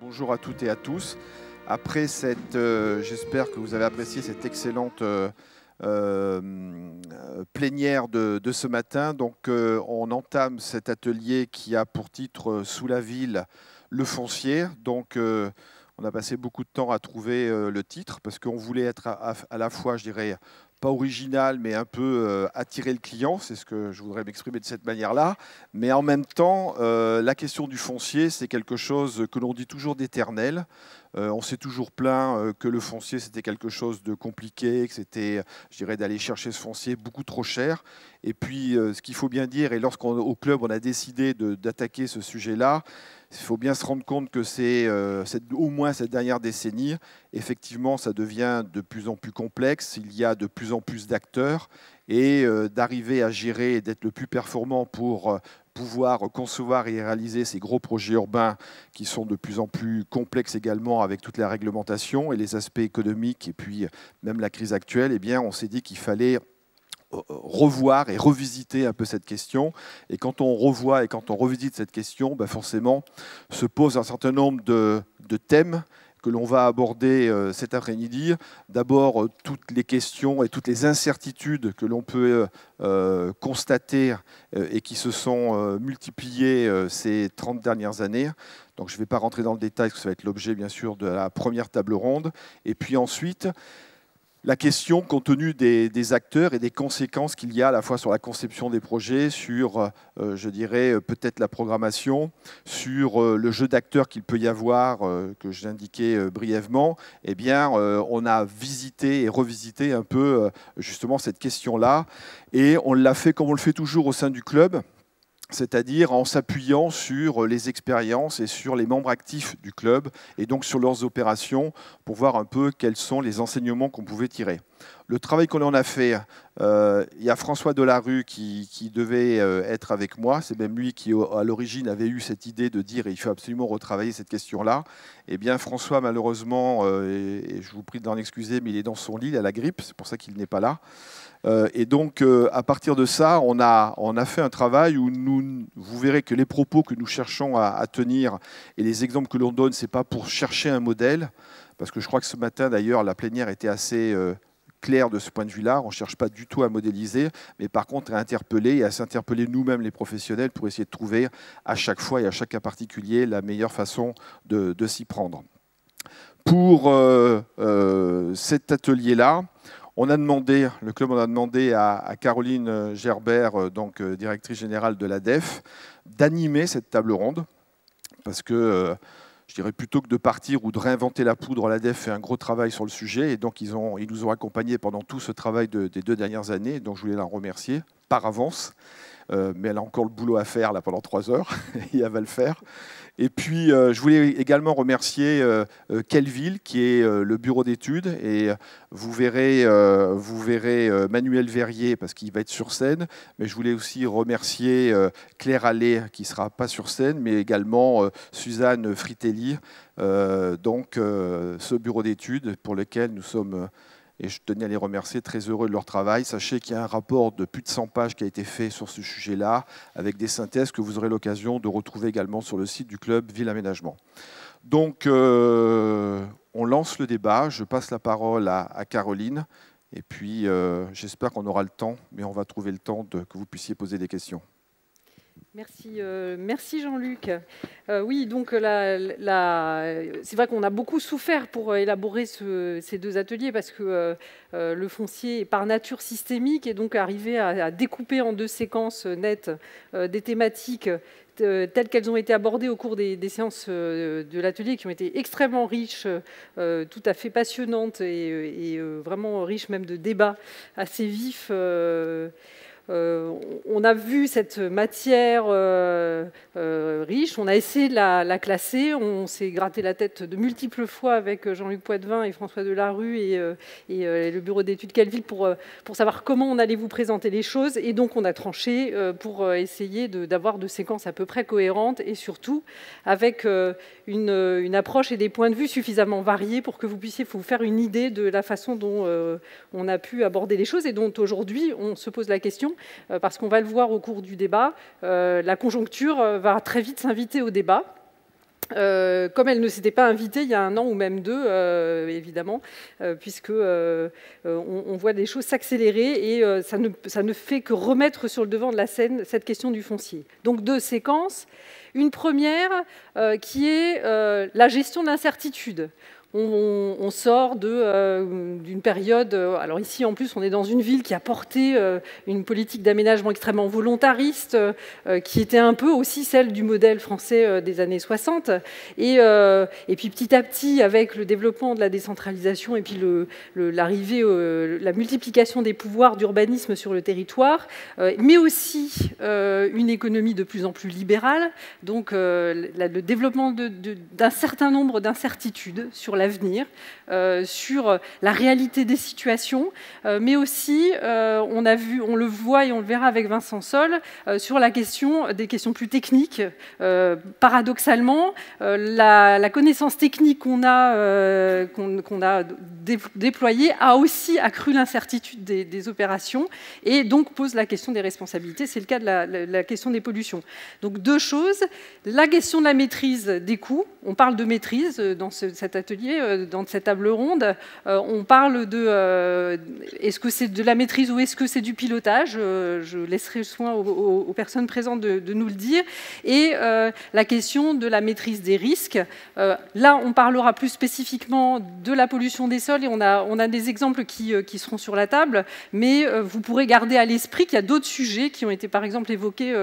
Bonjour à toutes et à tous. Après cette, j'espère que vous avez apprécié cette excellente plénière de ce matin. Donc, on entame cet atelier qui a pour titre Sous la ville, le foncier. Donc, on a passé beaucoup de temps à trouver le titre parce qu'on voulait être à la fois, je dirais, pas original, mais un peu attirer le client. C'est ce que je voudrais m'exprimer de cette manière-là. Mais en même temps, la question du foncier, c'est quelque chose que l'on dit toujours d'éternel. On s'est toujours plaint que le foncier, c'était quelque chose de compliqué, que c'était, je dirais, d'aller chercher ce foncier beaucoup trop cher. Et puis, ce qu'il faut bien dire, et lorsqu'au club, on a décidé d'attaquer ce sujet-là, il faut bien se rendre compte que c'est au moins cette dernière décennie, effectivement, ça devient de plus en plus complexe. Il y a de plus en plus d'acteurs et d'arriver à gérer et d'être le plus performant pour pouvoir concevoir et réaliser ces gros projets urbains qui sont de plus en plus complexes également avec toute la réglementation et les aspects économiques et puis même la crise actuelle, eh bien, on s'est dit qu'il fallait revoir et revisiter un peu cette question. Et quand on revoit et quand on revisite cette question, ben forcément, se pose un certain nombre de thèmes que l'on va aborder cet après-midi. D'abord, toutes les questions et toutes les incertitudes que l'on peut constater et qui se sont multipliées ces 30 dernières années. Donc, je ne vais pas rentrer dans le détail, parce que ça va être l'objet, bien sûr, de la première table ronde. Et puis ensuite, la question, compte tenu des acteurs et des conséquences qu'il y a à la fois sur la conception des projets, sur, je dirais, peut-être la programmation, sur le jeu d'acteurs qu'il peut y avoir, que j'indiquais brièvement, eh bien, on a visité et revisité un peu justement cette question-là. Et on l'a fait comme on le fait toujours au sein du club, c'est-à-dire en s'appuyant sur les expériences et sur les membres actifs du club, et donc sur leurs opérations, pour voir un peu quels sont les enseignements qu'on pouvait tirer. Le travail qu'on en a fait, il y a François Delarue qui devait être avec moi. C'est même lui qui, à l'origine, avait eu cette idée de dire il faut absolument retravailler cette question-là. Eh bien, François, malheureusement, et je vous prie d'en excuser, mais il est dans son lit, il a la grippe, c'est pour ça qu'il n'est pas là. Et donc, à partir de ça, on a fait un travail où vous verrez que les propos que nous cherchons à tenir et les exemples que l'on donne, ce n'est pas pour chercher un modèle, parce que je crois que ce matin, d'ailleurs, la plénière était assez claire de ce point de vue-là. On ne cherche pas du tout à modéliser, mais par contre à interpeller et à s'interpeller nous-mêmes, les professionnels, pour essayer de trouver à chaque fois et à chaque cas particulier la meilleure façon de s'y prendre. Pour cet atelier-là, le club a demandé à Caroline Gerbert, donc directrice générale de l'ADEF, d'animer cette table ronde, parce que je dirais plutôt que de partir ou de réinventer la poudre, l'ADEF fait un gros travail sur le sujet, et donc ils nous ont accompagnés pendant tout ce travail des 2 dernières années, donc je voulais la remercier par avance. Mais elle a encore le boulot à faire là, pendant 3 heures, et elle va le faire. Et puis, je voulais également remercier Kelville, qui est le bureau d'études, et vous verrez Manuel Verrier, parce qu'il va être sur scène, mais je voulais aussi remercier Claire Allais, qui ne sera pas sur scène, mais également Suzanne Fritelli, donc ce bureau d'études pour lequel nous sommes... Et je tenais à les remercier, très heureux de leur travail. Sachez qu'il y a un rapport de plus de 100 pages qui a été fait sur ce sujet-là, avec des synthèses que vous aurez l'occasion de retrouver également sur le site du club Ville Aménagement. Donc, on lance le débat. Je passe la parole à Caroline. Et puis, j'espère qu'on aura le temps, mais on va trouver le temps que vous puissiez poser des questions. Merci Jean-Luc. Oui, donc c'est vrai qu'on a beaucoup souffert pour élaborer ces 2 ateliers parce que le foncier est par nature systémique, et donc arriver à découper en 2 séquences nettes des thématiques telles qu'elles ont été abordées au cours des séances de l'atelier, qui ont été extrêmement riches, tout à fait passionnantes et vraiment riches même de débats assez vifs. On a vu cette matière riche, on a essayé de la classer, on s'est gratté la tête de multiples fois avec Jean-Luc Poitvin et François Delarue et le bureau d'études Kelville pour savoir comment on allait vous présenter les choses, et donc on a tranché pour essayer d'avoir 2 séquences à peu près cohérentes, et surtout avec une approche et des points de vue suffisamment variés pour que vous puissiez vous faire une idée de la façon dont on a pu aborder les choses, et dont aujourd'hui on se pose la question. Parce qu'on va le voir au cours du débat, la conjoncture va très vite s'inviter au débat. comme elle ne s'était pas invitée il y a 1 an ou même 2, évidemment, puisque on voit des choses s'accélérer et ça ne fait que remettre sur le devant de la scène cette question du foncier. Donc 2 séquences. Une première qui est la gestion de l'incertitude. On sort d'une période... alors ici, en plus, on est dans une ville qui a porté une politique d'aménagement extrêmement volontariste, qui était un peu aussi celle du modèle français des années 60. Et puis, petit à petit, avec le développement de la décentralisation et puis l'arrivée, la multiplication des pouvoirs d'urbanisme sur le territoire, mais aussi une économie de plus en plus libérale, donc le développement d'un certain nombre d'incertitudes sur l'avenir, sur la réalité des situations, mais aussi, on le voit et on le verra avec Vincent Sol, sur des questions plus techniques. Paradoxalement, la connaissance technique qu'on a déployée a aussi accru l'incertitude des opérations et donc pose la question des responsabilités. C'est le cas de la question des pollutions. Donc 2 choses. La question de la maîtrise des coûts. On parle de maîtrise dans cet atelier, dans cette table ronde. On parle est-ce que c'est de la maîtrise ou est-ce que c'est du pilotage? Je laisserai soin aux personnes présentes de nous le dire. Et la question de la maîtrise des risques. Là, on parlera plus spécifiquement de la pollution des sols et on a des exemples qui seront sur la table, mais vous pourrez garder à l'esprit qu'il y a d'autres sujets qui ont été par exemple évoqués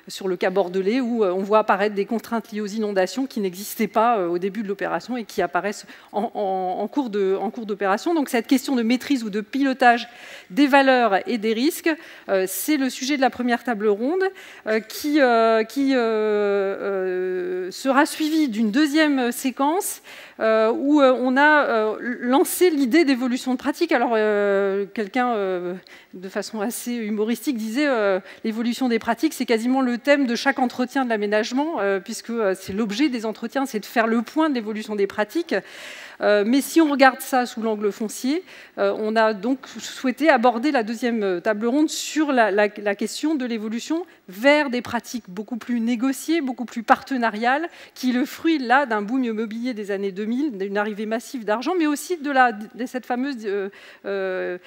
sur le cas bordelais où on voit apparaître des contraintes liées aux inondations qui n'existaient pas au début de l'opération et qui apparaissent en cours d'opération. Donc cette question de maîtrise ou de pilotage des valeurs et des risques, c'est le sujet de la première table ronde qui sera suivie d'une deuxième séquence où on a lancé l'idée d'évolution de pratique. Alors, quelqu'un, de façon assez humoristique, disait l'évolution des pratiques, c'est quasiment le thème de chaque entretien de l'aménagement, puisque c'est l'objet des entretiens, c'est de faire le point de l'évolution des pratiques. Mais si on regarde ça sous l'angle foncier, on a donc souhaité aborder la deuxième table ronde sur la question de l'évolution vers des pratiques beaucoup plus négociées, beaucoup plus partenariales, qui est le fruit là d'un boom immobilier des années 2000, d'une arrivée massive d'argent, mais aussi de cette fameuse, on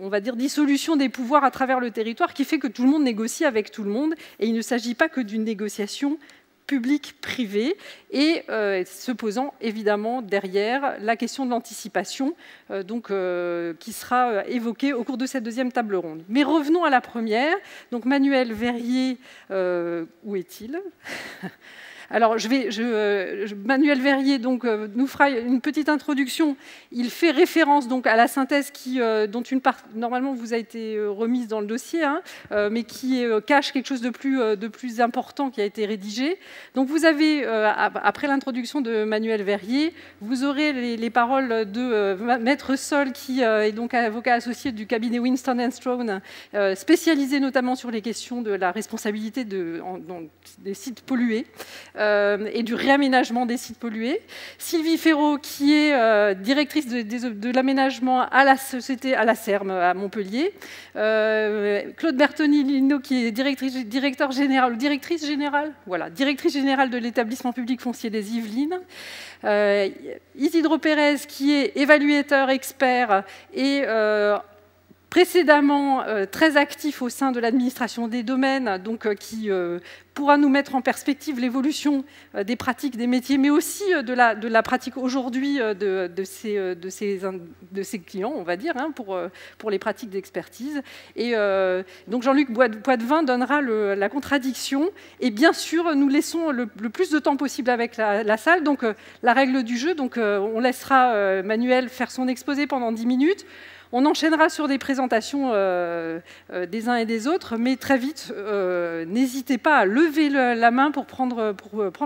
va dire, dissolution des pouvoirs à travers le territoire qui fait que tout le monde négocie avec tout le monde. Et il ne s'agit pas que d'une négociation public-privé, et se posant évidemment derrière la question de l'anticipation, qui sera évoquée au cours de cette deuxième table ronde. Mais revenons à la première. Donc Manuel Verrier, où est-il ? Alors, Manuel Verrier nous fera une petite introduction. Il fait référence donc à la synthèse dont une part normalement vous a été remise dans le dossier, mais qui cache quelque chose de plus important qui a été rédigé. Donc, vous avez, après l'introduction de Manuel Verrier, vous aurez les paroles de Maître Sol, qui est donc avocat associé du cabinet Winston & Strawn, spécialisé notamment sur les questions de la responsabilité des sites pollués. Et du réaménagement des sites pollués. Sylvie Ferraud, qui est directrice de l'aménagement à la société, à la CERM à Montpellier. Claude Bertoni-Lino, qui est directrice générale de l'établissement public foncier des Yvelines. Isidro Pérez, qui est évaluateur expert et précédemment très actif au sein de l'administration des domaines, qui pourra nous mettre en perspective l'évolution des pratiques, des métiers, mais aussi de la pratique aujourd'hui de ses clients, on va dire, pour les pratiques d'expertise. Et donc Jean-Luc Poitvin donnera la contradiction. Et bien sûr, nous laissons le plus de temps possible avec la salle. Donc la règle du jeu, on laissera Manuel faire son exposé pendant 10 minutes. On enchaînera sur des présentations des uns et des autres, mais très vite, n'hésitez pas à lever la main pour prendre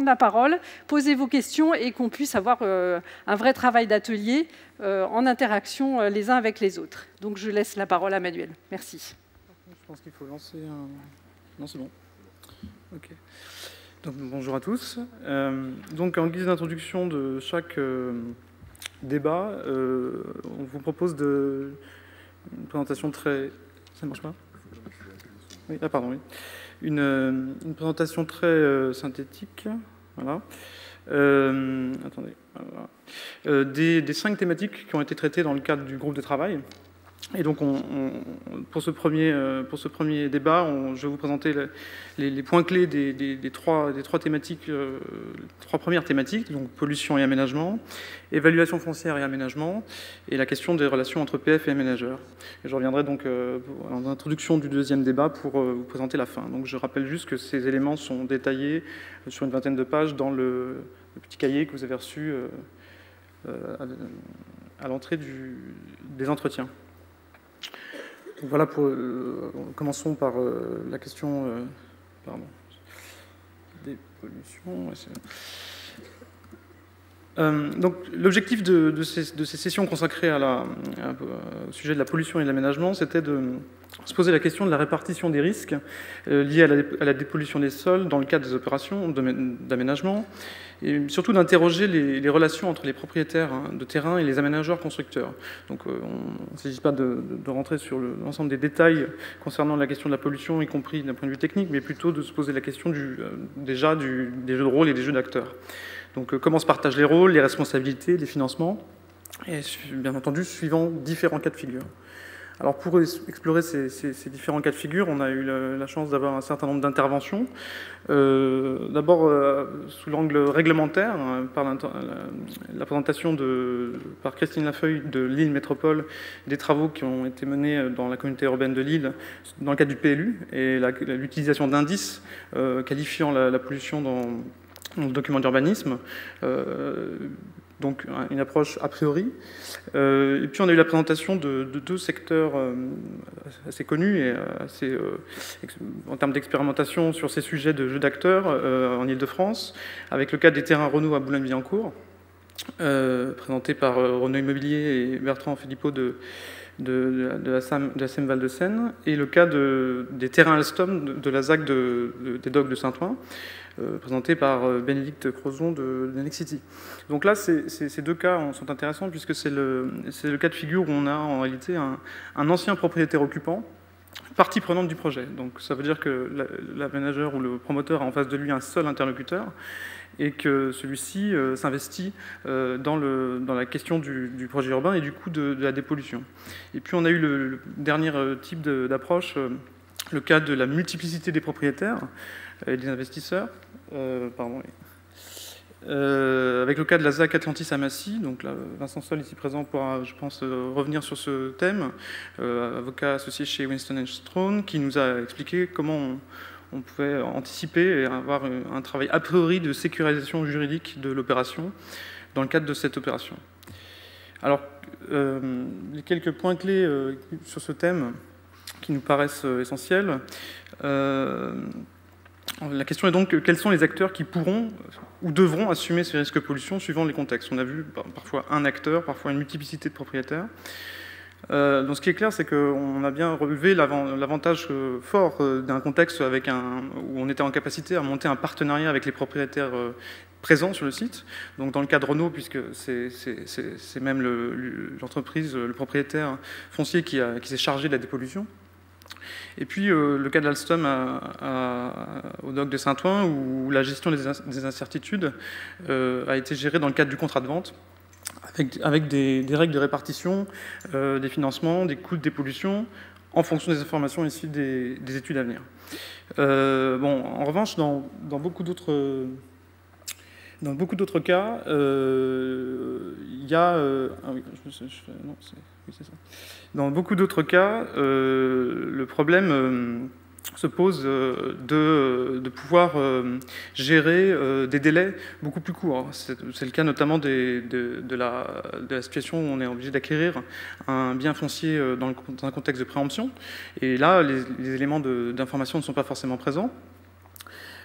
la parole, poser vos questions et qu'on puisse avoir un vrai travail d'atelier en interaction les uns avec les autres. Donc je laisse la parole à Manuel. Merci. Je pense qu'il faut lancer un... Non, c'est bon. Ok. Donc, bonjour à tous. Donc, en guise d'introduction de chaque... débat, on vous propose une présentation très... Ça ne marche pas ? Oui, pardon, oui. Une présentation très synthétique. Voilà. Attendez. Voilà. Des 5 thématiques qui ont été traitées dans le cadre du groupe de travail. Et donc, pour ce premier débat, je vais vous présenter les points clés des trois thématiques, trois premières thématiques, donc pollution et aménagement, évaluation foncière et aménagement, et la question des relations entre PF et aménageurs. Et je reviendrai donc en introduction du deuxième débat pour vous présenter la fin. Donc, je rappelle juste que ces éléments sont détaillés sur une vingtaine de pages dans le petit cahier que vous avez reçu à l'entrée des entretiens. Donc voilà, commençons par la question des pollutions. Donc l'objectif de ces sessions consacrées au sujet de la pollution et de l'aménagement, c'était de se poser la question de la répartition des risques liés à la dépollution des sols dans le cadre des opérations d'aménagement, et surtout d'interroger les relations entre les propriétaires de terrain et les aménageurs constructeurs. Donc il ne s'agit pas de rentrer sur l'ensemble des détails concernant la question de la pollution, y compris d'un point de vue technique, mais plutôt de se poser la question des jeux de rôle et des jeux d'acteurs. Donc comment se partagent les rôles, les responsabilités, les financements, et bien entendu suivant différents cas de figure. Alors pour explorer ces différents cas de figure, on a eu la chance d'avoir un certain nombre d'interventions. D'abord sous l'angle réglementaire, par la présentation par Christine Lafeuille de Lille Métropole des travaux qui ont été menés dans la communauté urbaine de Lille dans le cadre du PLU et l'utilisation d'indices qualifiant la pollution dans le document d'urbanisme. Donc une approche a priori. Et puis on a eu la présentation de 2 secteurs assez connus et assez, en termes d'expérimentation sur ces sujets de jeux d'acteurs en Ile-de-France, avec le cas des terrains Renault à Boulogne-Billancourt, présenté par Renault Immobilier et Bertrand Philippot de la SAM Val-de-Seine, et le cas des terrains Alstom de la ZAC des Docks de Saint-Ouen, présenté par Bénédicte Crozon de Nexity. Donc là, ces 2 cas sont intéressants puisque c'est le cas de figure où on a en réalité un ancien propriétaire occupant, partie prenante du projet. Donc ça veut dire que l'aménageur ou le promoteur a en face de lui un seul interlocuteur et que celui-ci s'investit dans la question du projet urbain et du coût de la dépollution. Et puis on a eu le dernier type d'approche, le cas de la multiplicité des propriétaires et des investisseurs, avec le cas de la ZAC Atlantis à Massy. Donc là, Vincent Sol, ici présent, pourra, je pense, revenir sur ce thème, avocat associé chez Winston & Strawn, qui nous a expliqué comment on pouvait anticiper et avoir un travail a priori de sécurisation juridique de l'opération dans le cadre de cette opération. Alors, les quelques points clés sur ce thème qui nous paraissent essentiels. La question est donc quels sont les acteurs qui pourront ou devront assumer ces risques de pollution suivant les contextes. On a vu parfois un acteur, parfois une multiplicité de propriétaires. Donc ce qui est clair, c'est qu'on a bien relevé l'avantage fort d'un contexte où on était en capacité à monter un partenariat avec les propriétaires présents sur le site. Donc dans le cas de Renault, puisque c'est même l'entreprise, le propriétaire foncier qui s'est chargé de la dépollution. Et puis le cas d'Alstom au dock de Saint-Ouen, où la gestion des incertitudes a été gérée dans le cadre du contrat de vente, avec des règles de répartition des financements, des coûts de dépollution, en fonction des informations issues des études à venir. En revanche, dans beaucoup d'autres cas, il y a... Dans beaucoup d'autres cas, le problème se pose de pouvoir gérer des délais beaucoup plus courts. C'est le cas notamment de la situation où on est obligé d'acquérir un bien foncier dans un contexte de préemption. Et là, les éléments d'information ne sont pas forcément présents.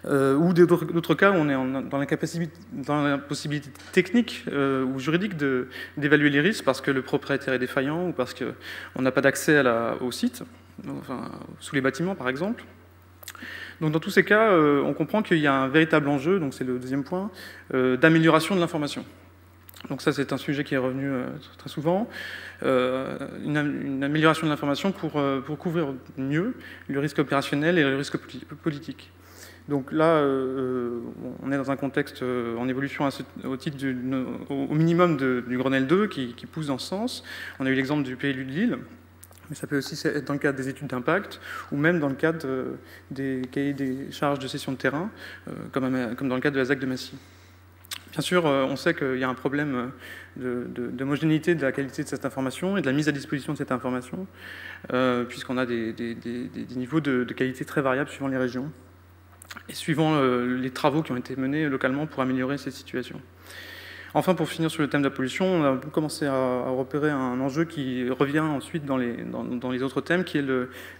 Ou d'autres cas où on est dans la possibilité technique ou juridique d'évaluer les risques parce que le propriétaire est défaillant ou parce qu'on n'a pas d'accès au site, enfin, sous les bâtiments par exemple. Donc dans tous ces cas, on comprend qu'il y a un véritable enjeu, donc c'est le deuxième point, d'amélioration de l'information. Donc ça, c'est un sujet qui est revenu très souvent. Une amélioration de l'information pour couvrir mieux le risque opérationnel et le risque politique. Donc là, on est dans un contexte en évolution au titre au minimum du Grenelle 2 qui pousse dans ce sens. On a eu l'exemple du PLU de Lille, mais ça peut aussi être dans le cadre des études d'impact ou même dans le cadre des cahiers des charges de cession de terrain, comme dans le cadre de la ZAC de Massy. Bien sûr, on sait qu'il y a un problème d'homogénéité de la qualité de cette information et de la mise à disposition de cette information, puisqu'on a des niveaux de qualité très variables suivant les régions et suivant les travaux qui ont été menés localement pour améliorer cette situation. Enfin, pour finir sur le thème de la pollution, on a commencé à repérer un enjeu qui revient ensuite dans les autres thèmes, qui est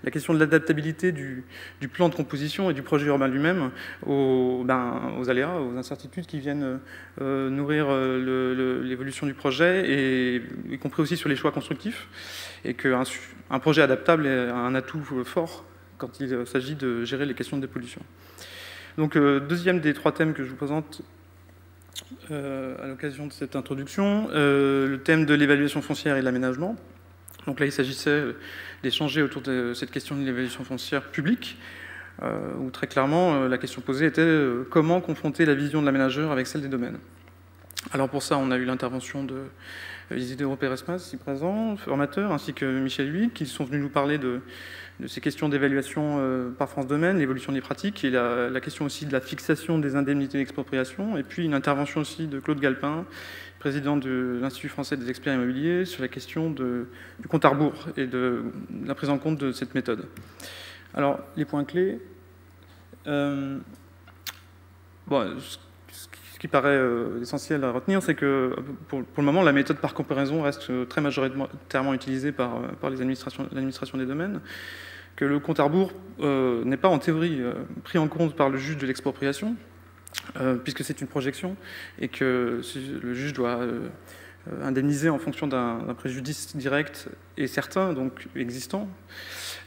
la question de l'adaptabilité du plan de composition et du projet urbain lui-même aux aléas, aux incertitudes qui viennent nourrir l'évolution du projet, et y compris aussi sur les choix constructifs, et qu'un projet adaptable est un atout fort quand il s'agit de gérer les questions de dépollution. Donc, deuxième des trois thèmes que je vous présente à l'occasion de cette introduction, le thème de l'évaluation foncière et de l'aménagement. Donc là, il s'agissait d'échanger autour de cette question de l'évaluation foncière publique, où très clairement, la question posée était comment confronter la vision de l'aménageur avec celle des domaines. Alors pour ça, on a eu l'intervention de Isidore Pérez-Mas, ici présent, formateur, ainsi que Michel Huy, qui sont venus nous parler de ces questions d'évaluation par France Domaine, l'évolution des pratiques, et la question aussi de la fixation des indemnités d'expropriation, et puis une intervention aussi de Claude Galpin, président de l'Institut français des experts immobiliers, sur la question du compte à rebours et de la prise en compte de cette méthode. Alors, les points clés. Ce qui paraît essentiel à retenir, c'est que pour le moment, la méthode par comparaison reste très majoritairement utilisée par l'administration des domaines, que le compte à rebours n'est pas en théorie pris en compte par le juge de l'expropriation, puisque c'est une projection, et que le juge doit indemniser en fonction d'un préjudice direct et certain, donc existant.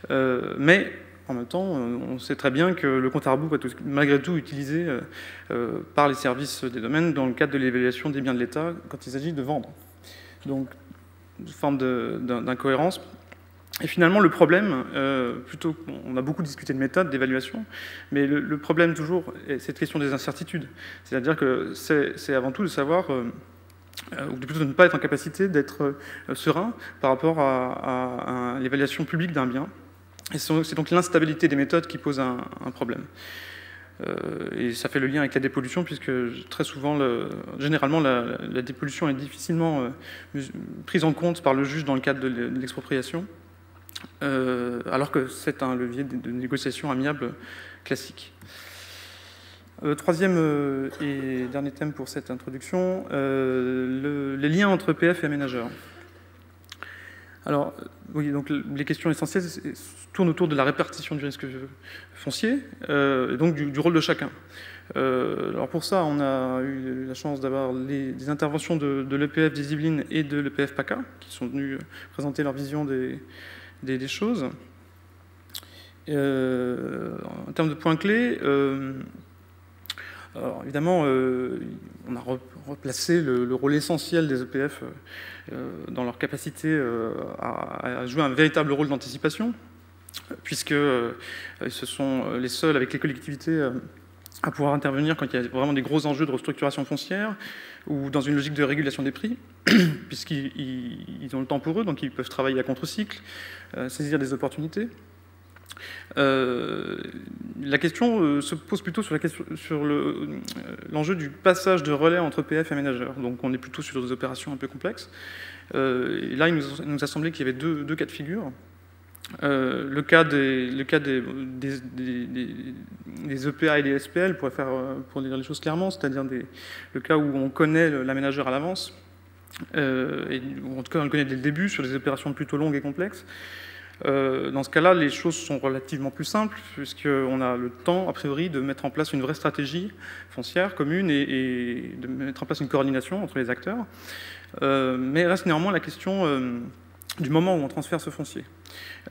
Mais en même temps, on sait très bien que le compte à rebours est malgré tout utilisé par les services des domaines dans le cadre de l'évaluation des biens de l'État quand il s'agit de vendre. Donc, une forme d'incohérence. Et finalement, le problème, on a beaucoup discuté de méthode, d'évaluation, mais le problème toujours est cette question des incertitudes. C'est-à-dire que c'est avant tout de savoir, ou plutôt de ne pas être en capacité d'être serein par rapport à l'évaluation publique d'un bien. Et c'est donc l'instabilité des méthodes qui pose un problème. Et ça fait le lien avec la dépollution, puisque très souvent, généralement, la dépollution est difficilement prise en compte par le juge dans le cadre de l'expropriation, alors que c'est un levier de négociation amiable classique. Troisième et dernier thème pour cette introduction, les liens entre EPF et aménageurs. Alors, oui, donc les questions essentielles tournent autour de la répartition du risque foncier, et donc du rôle de chacun. Alors pour ça, on a eu la chance d'avoir des interventions de l'EPF des Yvelines et de l'EPF PACA, qui sont venus présenter leur vision des choses. En termes de points clés, alors évidemment, on a replacé le rôle essentiel des EPF dans leur capacité à jouer un véritable rôle d'anticipation, puisque ce sont les seuls, avec les collectivités, à pouvoir intervenir quand il y a vraiment des gros enjeux de restructuration foncière ou dans une logique de régulation des prix, puisqu'ils ont le temps pour eux, donc ils peuvent travailler à contre-cycle, saisir des opportunités. La question se pose plutôt sur l'enjeu du passage de relais entre EPF et aménageurs. Donc on est plutôt sur des opérations un peu complexes. Et là, il nous a semblé qu'il y avait deux cas de figure. Le cas des EPA et des SPL, pour dire les choses clairement, c'est-à-dire le cas où on connaît l'aménageur à l'avance, et en tout cas on le connaît dès le début, sur des opérations plutôt longues et complexes. Dans ce cas-là, les choses sont relativement plus simples, puisqu'on a le temps, a priori, de mettre en place une vraie stratégie foncière commune et de mettre en place une coordination entre les acteurs. Mais reste néanmoins la question du moment où on transfère ce foncier.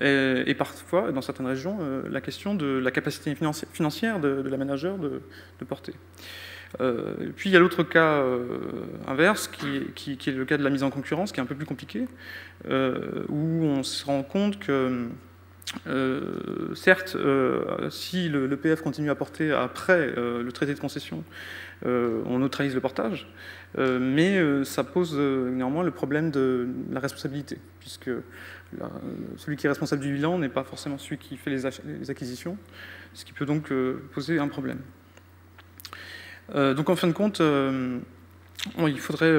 Et parfois, dans certaines régions, la question de la capacité financière de l'aménageur de porter. Puis il y a l'autre cas inverse, qui est le cas de la mise en concurrence, qui est un peu plus compliqué, où on se rend compte que certes, si l'EPF continue à porter après le traité de concession, on neutralise le portage, mais ça pose néanmoins le problème de la responsabilité, puisque celui qui est responsable du bilan n'est pas forcément celui qui fait les acquisitions, ce qui peut donc poser un problème. Donc en fin de compte, il faudrait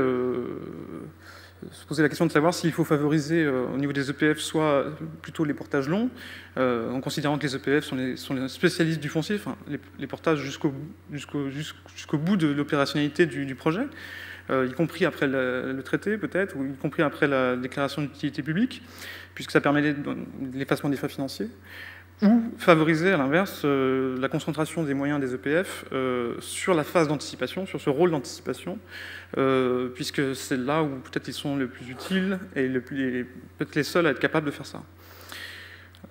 se poser la question de savoir s'il faut favoriser au niveau des EPF soit plutôt les portages longs, en considérant que les EPF sont les spécialistes du foncier, enfin, les portages jusqu'au bout de l'opérationnalité du projet, y compris après le traité peut-être, ou y compris après la déclaration d'utilité publique, puisque ça permet l'effacement des frais financiers, ou favoriser à l'inverse la concentration des moyens des EPF sur la phase d'anticipation, sur ce rôle d'anticipation, puisque c'est là où peut-être ils sont les plus utiles et peut-être les seuls à être capables de faire ça.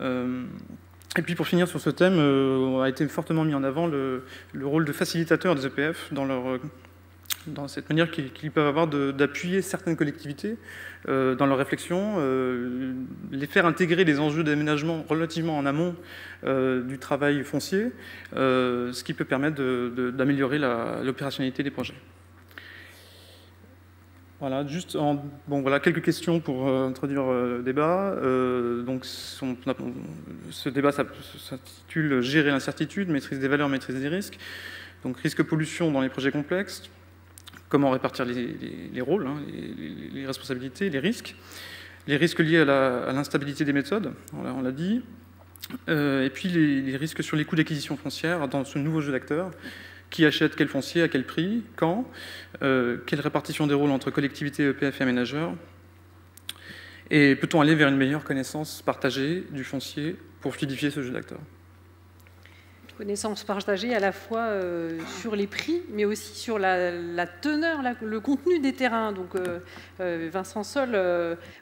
Et puis pour finir sur ce thème, a été fortement mis en avant le rôle de facilitateur des EPF dans cette manière qu'ils peuvent avoir d'appuyer certaines collectivités dans leur réflexion, les faire intégrer les enjeux d'aménagement relativement en amont du travail foncier, ce qui peut permettre d'améliorer l'opérationnalité des projets. Voilà, voilà quelques questions pour introduire le débat. Donc, ce débat s'intitule « Gérer l'incertitude, maîtrise des valeurs, maîtrise des risques ». Donc, risque pollution dans les projets complexes. Comment répartir les rôles, hein, les responsabilités, les risques liés à l'instabilité des méthodes, on l'a dit, et puis les risques sur les coûts d'acquisition foncière dans ce nouveau jeu d'acteurs, qui achète quel foncier, à quel prix, quand, quelle répartition des rôles entre collectivités, EPF et aménageurs, et peut-on aller vers une meilleure connaissance partagée du foncier pour fluidifier ce jeu d'acteurs. Connaissance partagée à la fois sur les prix, mais aussi sur la teneur, le contenu des terrains. Donc, Vincent Sol,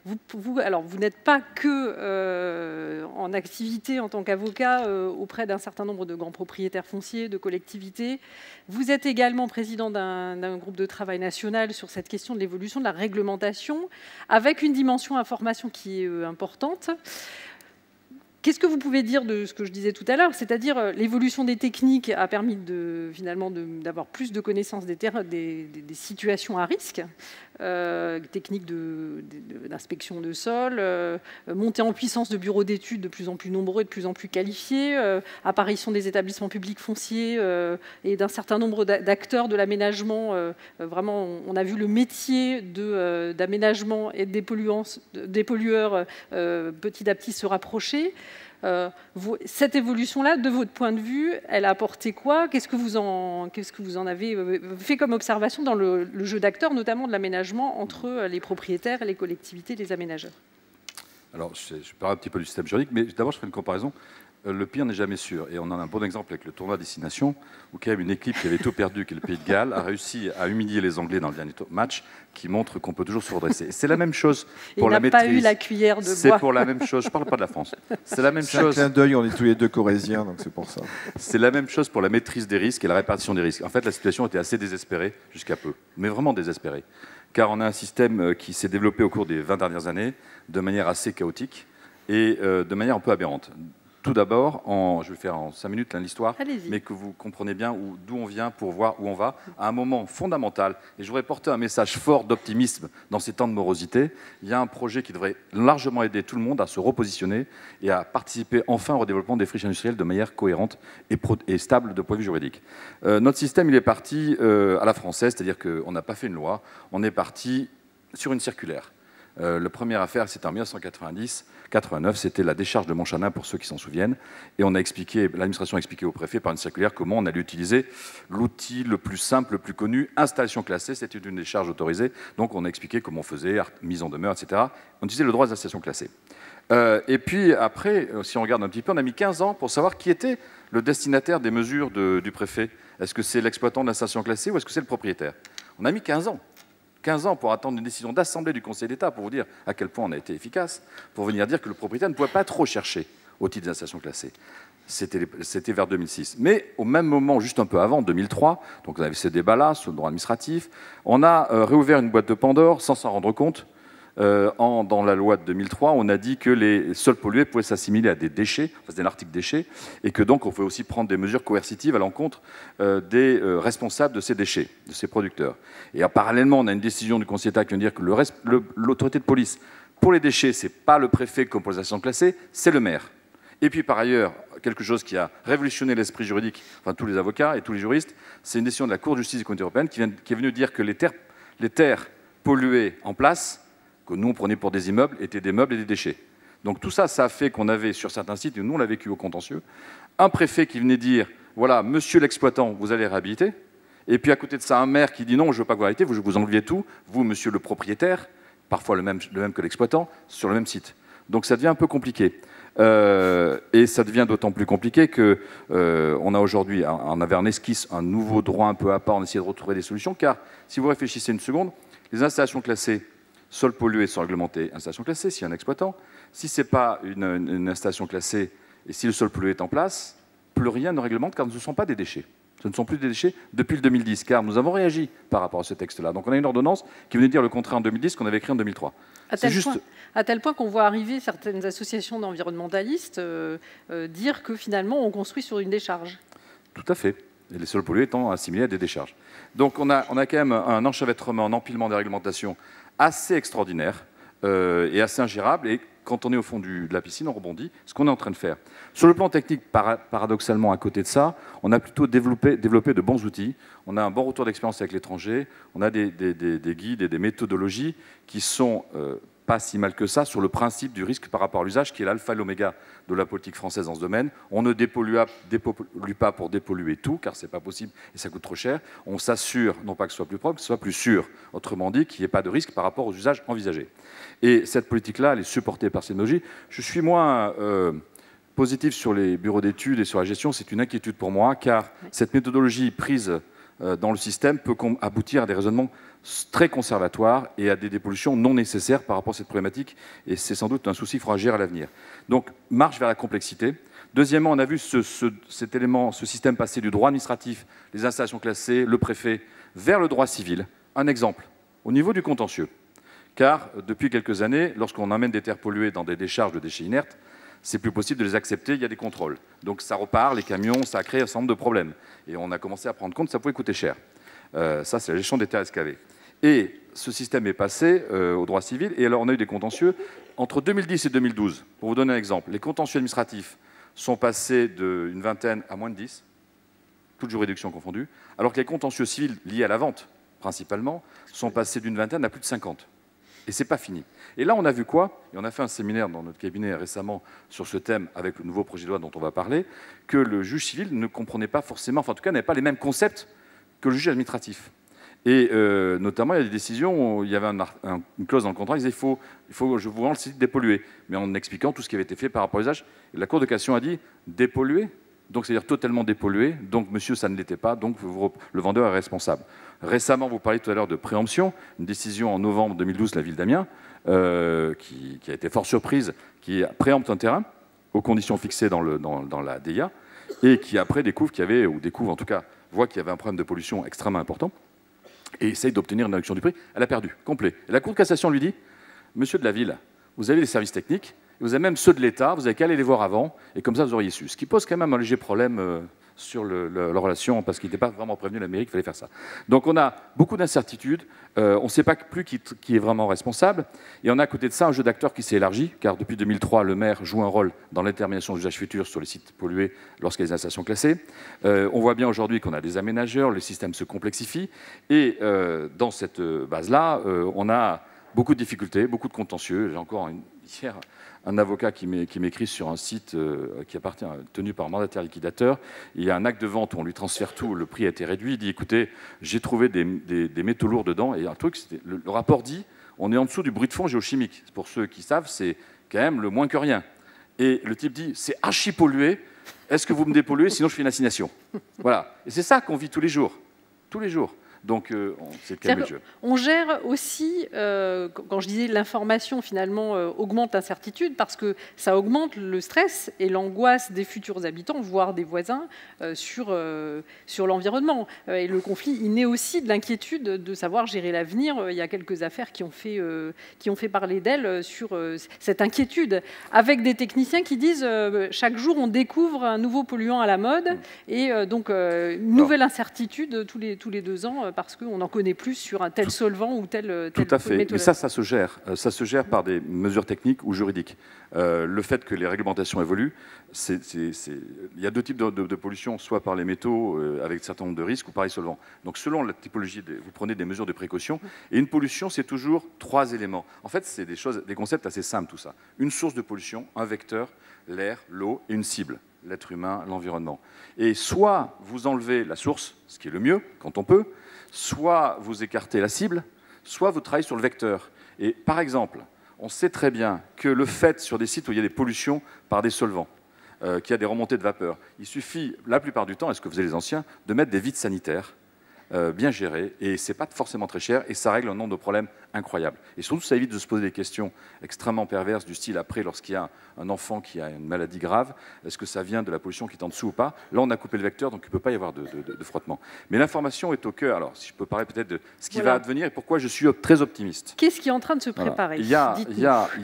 vous n'êtes pas que en activité en tant qu'avocat auprès d'un certain nombre de grands propriétaires fonciers, de collectivités. Vous êtes également président d'un groupe de travail national sur cette question de l'évolution de la réglementation, avec une dimension information qui est importante. Qu'est-ce que vous pouvez dire de ce que je disais tout à l'heure, c'est-à-dire l'évolution des techniques a permis finalement d'avoir plus de connaissances des situations à risque, techniques d'inspection de sol, montée en puissance de bureaux d'études de plus en plus nombreux et de plus en plus qualifiés, apparition des établissements publics fonciers et d'un certain nombre d'acteurs de l'aménagement. Vraiment, on a vu le métier d'aménagement et des pollueurs petit à petit se rapprocher. Cette évolution-là, de votre point de vue, elle a apporté quoi? Qu'est-ce que vous en avez fait comme observation dans le jeu d'acteurs, notamment de l'aménagement entre les propriétaires, les collectivités, les aménageurs? Alors, je parle un petit peu du système juridique, mais d'abord, je fais une comparaison. Le pire n'est jamais sûr. Et on en a un bon exemple avec le tournoi Destination, où quand même une équipe qui avait tout perdu, qui est le Pays de Galles, a réussi à humilier les Anglais dans le dernier match, qui montre qu'on peut toujours se redresser. C'est la même chose pour la maîtrise. Il n'a pas eu la cuillère de bois. C'est pour la même chose. Je ne parle pas de la France. C'est la même chose. C'est un clin d'œil, on est tous les deux corésiens, donc c'est pour ça. C'est la même chose pour la maîtrise des risques et la répartition des risques. En fait, la situation était assez désespérée jusqu'à peu, mais vraiment désespérée. Car on a un système qui s'est développé au cours des 20 dernières années de manière assez chaotique et de manière un peu aberrante. Tout d'abord, je vais faire en 5 minutes l'histoire, mais que vous comprenez bien d'où on vient pour voir où on va, à un moment fondamental. Et je voudrais porter un message fort d'optimisme dans ces temps de morosité. Il y a un projet qui devrait largement aider tout le monde à se repositionner et à participer enfin au redéveloppement des friches industrielles de manière cohérente et stable de point de vue juridique. Notre système, il est parti à la française, c'est-à-dire qu'on n'a pas fait une loi, on est parti sur une circulaire. La première affaire, c'était en 1990-89, c'était la décharge de Montchanin, pour ceux qui s'en souviennent. Et l'administration a expliqué au préfet par une circulaire comment on allait utiliser l'outil le plus simple, le plus connu, installation classée, c'était une décharge autorisée. Donc on a expliqué comment on faisait, mise en demeure, etc. On utilisait le droit des installations classées. Et puis après, si on regarde un petit peu, on a mis 15 ans pour savoir qui était le destinataire des mesures du préfet. Est-ce que c'est l'exploitant de l'installation classée ou est-ce que c'est le propriétaire? On a mis 15 ans. 15 ans pour attendre une décision d'Assemblée du Conseil d'État, pour vous dire à quel point on a été efficace, pour venir dire que le propriétaire ne pouvait pas trop chercher au titre des installations classées. C'était vers 2006. Mais au même moment, juste un peu avant, 2003, donc on avait ces débats-là sur le droit administratif, on a réouvert une boîte de Pandore sans s'en rendre compte, Dans la loi de 2003, on a dit que les sols pollués pouvaient s'assimiler à des déchets, enfin, c'était l'article déchets, et que donc on pouvait aussi prendre des mesures coercitives à l'encontre des responsables de ces déchets, de ces producteurs. Et parallèlement, on a une décision du Conseil d'État qui vient dire que l'autorité de police, pour les déchets, ce n'est pas le préfet comme pour les installations classées, c'est le maire. Et puis par ailleurs, quelque chose qui a révolutionné l'esprit juridique, enfin tous les avocats et tous les juristes, c'est une décision de la Cour de justice de la Communauté européenne qui est venue dire que les terres polluées en place, que nous on prenait pour des immeubles, étaient des meubles et des déchets. Donc tout ça, ça a fait qu'on avait sur certains sites, et nous on l'a vécu au contentieux, un préfet qui venait dire, voilà, monsieur l'exploitant, vous allez réhabiliter, et puis à côté de ça, un maire qui dit non, je ne veux pas que vous réhabilitez, vous enleviez tout, vous, monsieur le propriétaire, parfois le même que l'exploitant, sur le même site. Donc ça devient un peu compliqué. Et ça devient d'autant plus compliqué qu'on a aujourd'hui, on avait en esquisse un nouveau droit un peu à part, on essayait de retrouver des solutions, car si vous réfléchissez une seconde, les installations classées, sols pollués sont réglementés, installation classée, s'il y a un exploitant. Si ce n'est pas une installation classée et si le sol pollué est en place, plus rien ne réglemente car ce ne sont pas des déchets. Ce ne sont plus des déchets depuis le 2010, car nous avons réagi par rapport à ce texte-là. Donc on a une ordonnance qui venait dire le contraire en 2010 qu'on avait écrit en 2003. À tel point qu'on voit arriver certaines associations d'environnementalistes dire que finalement on construit sur une décharge. Tout à fait. Et les sols pollués étant assimilés à des décharges. Donc on a quand même un enchevêtrement, un empilement des réglementations assez extraordinaire et assez ingérable. Et quand on est au fond de la piscine, on rebondit, ce qu'on est en train de faire. Sur le plan technique, paradoxalement, à côté de ça, on a plutôt développé de bons outils. On a un bon retour d'expérience avec l'étranger. On a des guides et des méthodologies qui sont pas si mal que ça sur le principe du risque par rapport à l'usage, qui est l'alpha et l'oméga de la politique française dans ce domaine. On ne dépollue pas pour dépolluer tout, car ce n'est pas possible et ça coûte trop cher. On s'assure, non pas que ce soit plus propre, que ce soit plus sûr. Autrement dit, qu'il n'y ait pas de risque par rapport aux usages envisagés. Et cette politique-là, elle est supportée par Synologie. Je suis moins positif sur les bureaux d'études et sur la gestion. C'est une inquiétude pour moi, car cette méthodologie prise dans le système peut aboutir à des raisonnements très conservatoires et à des dépollutions non nécessaires par rapport à cette problématique. Et c'est sans doute un souci qu'il faudra gérer à l'avenir. Donc, marche vers la complexité. Deuxièmement, on a vu cet élément, ce système passer du droit administratif, les installations classées, le préfet, vers le droit civil. Un exemple, au niveau du contentieux. Car depuis quelques années, lorsqu'on amène des terres polluées dans des décharges de déchets inertes, c'est plus possible de les accepter, il y a des contrôles. Donc ça repart, les camions, ça a créé un certain nombre de problèmes. Et on a commencé à prendre compte que ça pouvait coûter cher. Ça, c'est la gestion des terres excavées. Et ce système est passé au droit civil, et alors on a eu des contentieux. Entre 2010 et 2012, pour vous donner un exemple, les contentieux administratifs sont passés d'une vingtaine à moins de 10, toutes juridictions confondues, alors que les contentieux civils liés à la vente, principalement, sont passés d'une vingtaine à plus de 50. Et ce n'est pas fini. Et là, on a vu quoi? Et on a fait un séminaire dans notre cabinet récemment sur ce thème avec le nouveau projet de loi dont on va parler, que le juge civil ne comprenait pas forcément, enfin en tout cas n'avait pas les mêmes concepts que le juge administratif. Et notamment, il y a des décisions où il y avait une clause dans le contrat, il disait je vous rends le site dépollué, mais en expliquant tout ce qui avait été fait par rapport aux usages. Et la Cour de cassation a dit dépollué, donc c'est-à-dire totalement dépollué, donc monsieur, ça ne l'était pas, donc le vendeur est responsable. Récemment, vous parliez tout à l'heure de préemption, une décision en novembre 2012 de la ville d'Amiens, qui a été fort surprise, qui préempte un terrain aux conditions fixées dans la DIA, et qui après découvre voit qu'il y avait un problème de pollution extrêmement important, et essaye d'obtenir une réduction du prix. Elle a perdu, complet. Et la Cour de cassation lui dit, monsieur de la ville, vous avez les services techniques, vous avez même ceux de l'État, vous avez qu'à aller les voir avant, et comme ça vous auriez su. Ce qui pose quand même un léger problème sur la relation, parce qu'il n'était pas vraiment prévenu la mairie qu'il fallait faire ça. Donc on a beaucoup d'incertitudes, on ne sait pas plus qui est vraiment responsable, et on a à côté de ça un jeu d'acteurs qui s'est élargi, car depuis 2003, le maire joue un rôle dans l'indétermination d'usages futurs sur les sites pollués lorsqu'il y a des installations classées. On voit bien aujourd'hui qu'on a des aménageurs, le système se complexifie, et dans cette base-là, on a beaucoup de difficultés, beaucoup de contentieux. J'ai encore hier un avocat qui m'écrit sur un site qui appartient, tenu par un mandataire liquidateur. Il y a un acte de vente où on lui transfère tout, le prix a été réduit. Il dit, écoutez, j'ai trouvé des métaux lourds dedans. Et un truc, le rapport dit, on est en dessous du bruit de fond géochimique. Pour ceux qui savent, c'est quand même le moins que rien. Et le type dit, c'est archi pollué. Est-ce que vous me dépolluez? Sinon, je fais une assignation. Voilà. Et c'est ça qu'on vit tous les jours. Tous les jours. Donc, c'est de calmer le jeu. On gère aussi, quand je disais l'information finalement augmente l'incertitude, parce que ça augmente le stress et l'angoisse des futurs habitants, voire des voisins, sur l'environnement. Et le conflit, il naît aussi de l'inquiétude de savoir gérer l'avenir. Il y a quelques affaires qui ont fait parler d'elles sur cette inquiétude, avec des techniciens qui disent chaque jour on découvre un nouveau polluant à la mode, et donc une nouvelle incertitude tous les 2 ans, parce qu'on en connaît plus sur un tel solvant ou tel Tout à fait. Mais ça se gère. Ça se gère par des mesures techniques ou juridiques. Le fait que les réglementations évoluent, il y a 2 types de pollution, soit par les métaux avec un certain nombre de risques, ou par les solvants. Donc selon la typologie, vous prenez des mesures de précaution. Et une pollution, c'est toujours 3 éléments. En fait, c'est des concepts assez simples, tout ça. Une source de pollution, un vecteur, l'air, l'eau, et une cible, l'être humain, l'environnement. Et soit vous enlevez la source, ce qui est le mieux, quand on peut, soit vous écartez la cible, soit vous travaillez sur le vecteur. Et par exemple, on sait très bien que le fait, sur des sites où il y a des pollutions par des solvants, qu'il y a des remontées de vapeur, il suffit, la plupart du temps, et ce que faisaient les anciens, de mettre des vides sanitaires bien gérés, et ce n'est pas forcément très cher, et ça règle un nombre de problèmes incroyables. Et surtout, ça évite de se poser des questions extrêmement perverses, du style, après, lorsqu'il y a un enfant qui a une maladie grave, est-ce que ça vient de la pollution qui est en dessous ou pas? Là, on a coupé le vecteur, donc il ne peut pas y avoir de frottement. Mais l'information est au cœur. Alors, si je peux parler peut-être de ce qui va advenir, et pourquoi je suis très optimiste. Qu'est-ce qui est en train de se préparer? Il y a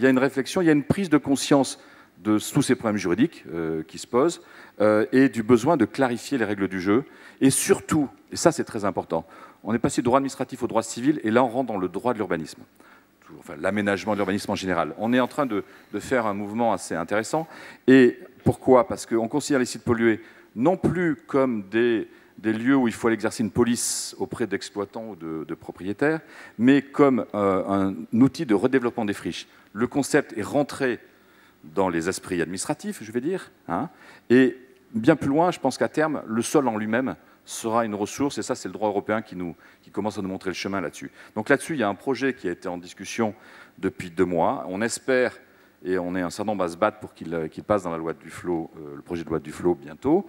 une réflexion, il y a une prise de conscience de tous ces problèmes juridiques qui se posent, et du besoin de clarifier les règles du jeu. Et surtout, et ça c'est très important, on est passé du droit administratif au droit civil, et là on rentre dans le droit de l'urbanisme, enfin, l'aménagement de l'urbanisme en général. On est en train de faire un mouvement assez intéressant. Et pourquoi? Parce qu'on considère les sites pollués non plus comme des lieux où il faut aller exercer une police auprès d'exploitants ou de propriétaires, mais comme un outil de redéveloppement des friches. Le concept est rentré dans les esprits administratifs, je vais dire, hein, et bien plus loin, je pense qu'à terme, le sol en lui-même sera une ressource, et ça, c'est le droit européen qui commence à nous montrer le chemin là-dessus. Donc là-dessus, il y a un projet qui a été en discussion depuis 2 mois. On espère, et on est un certain nombre à se battre pour qu'il passe dans la loi de Duflot, le projet de loi de Duflot bientôt.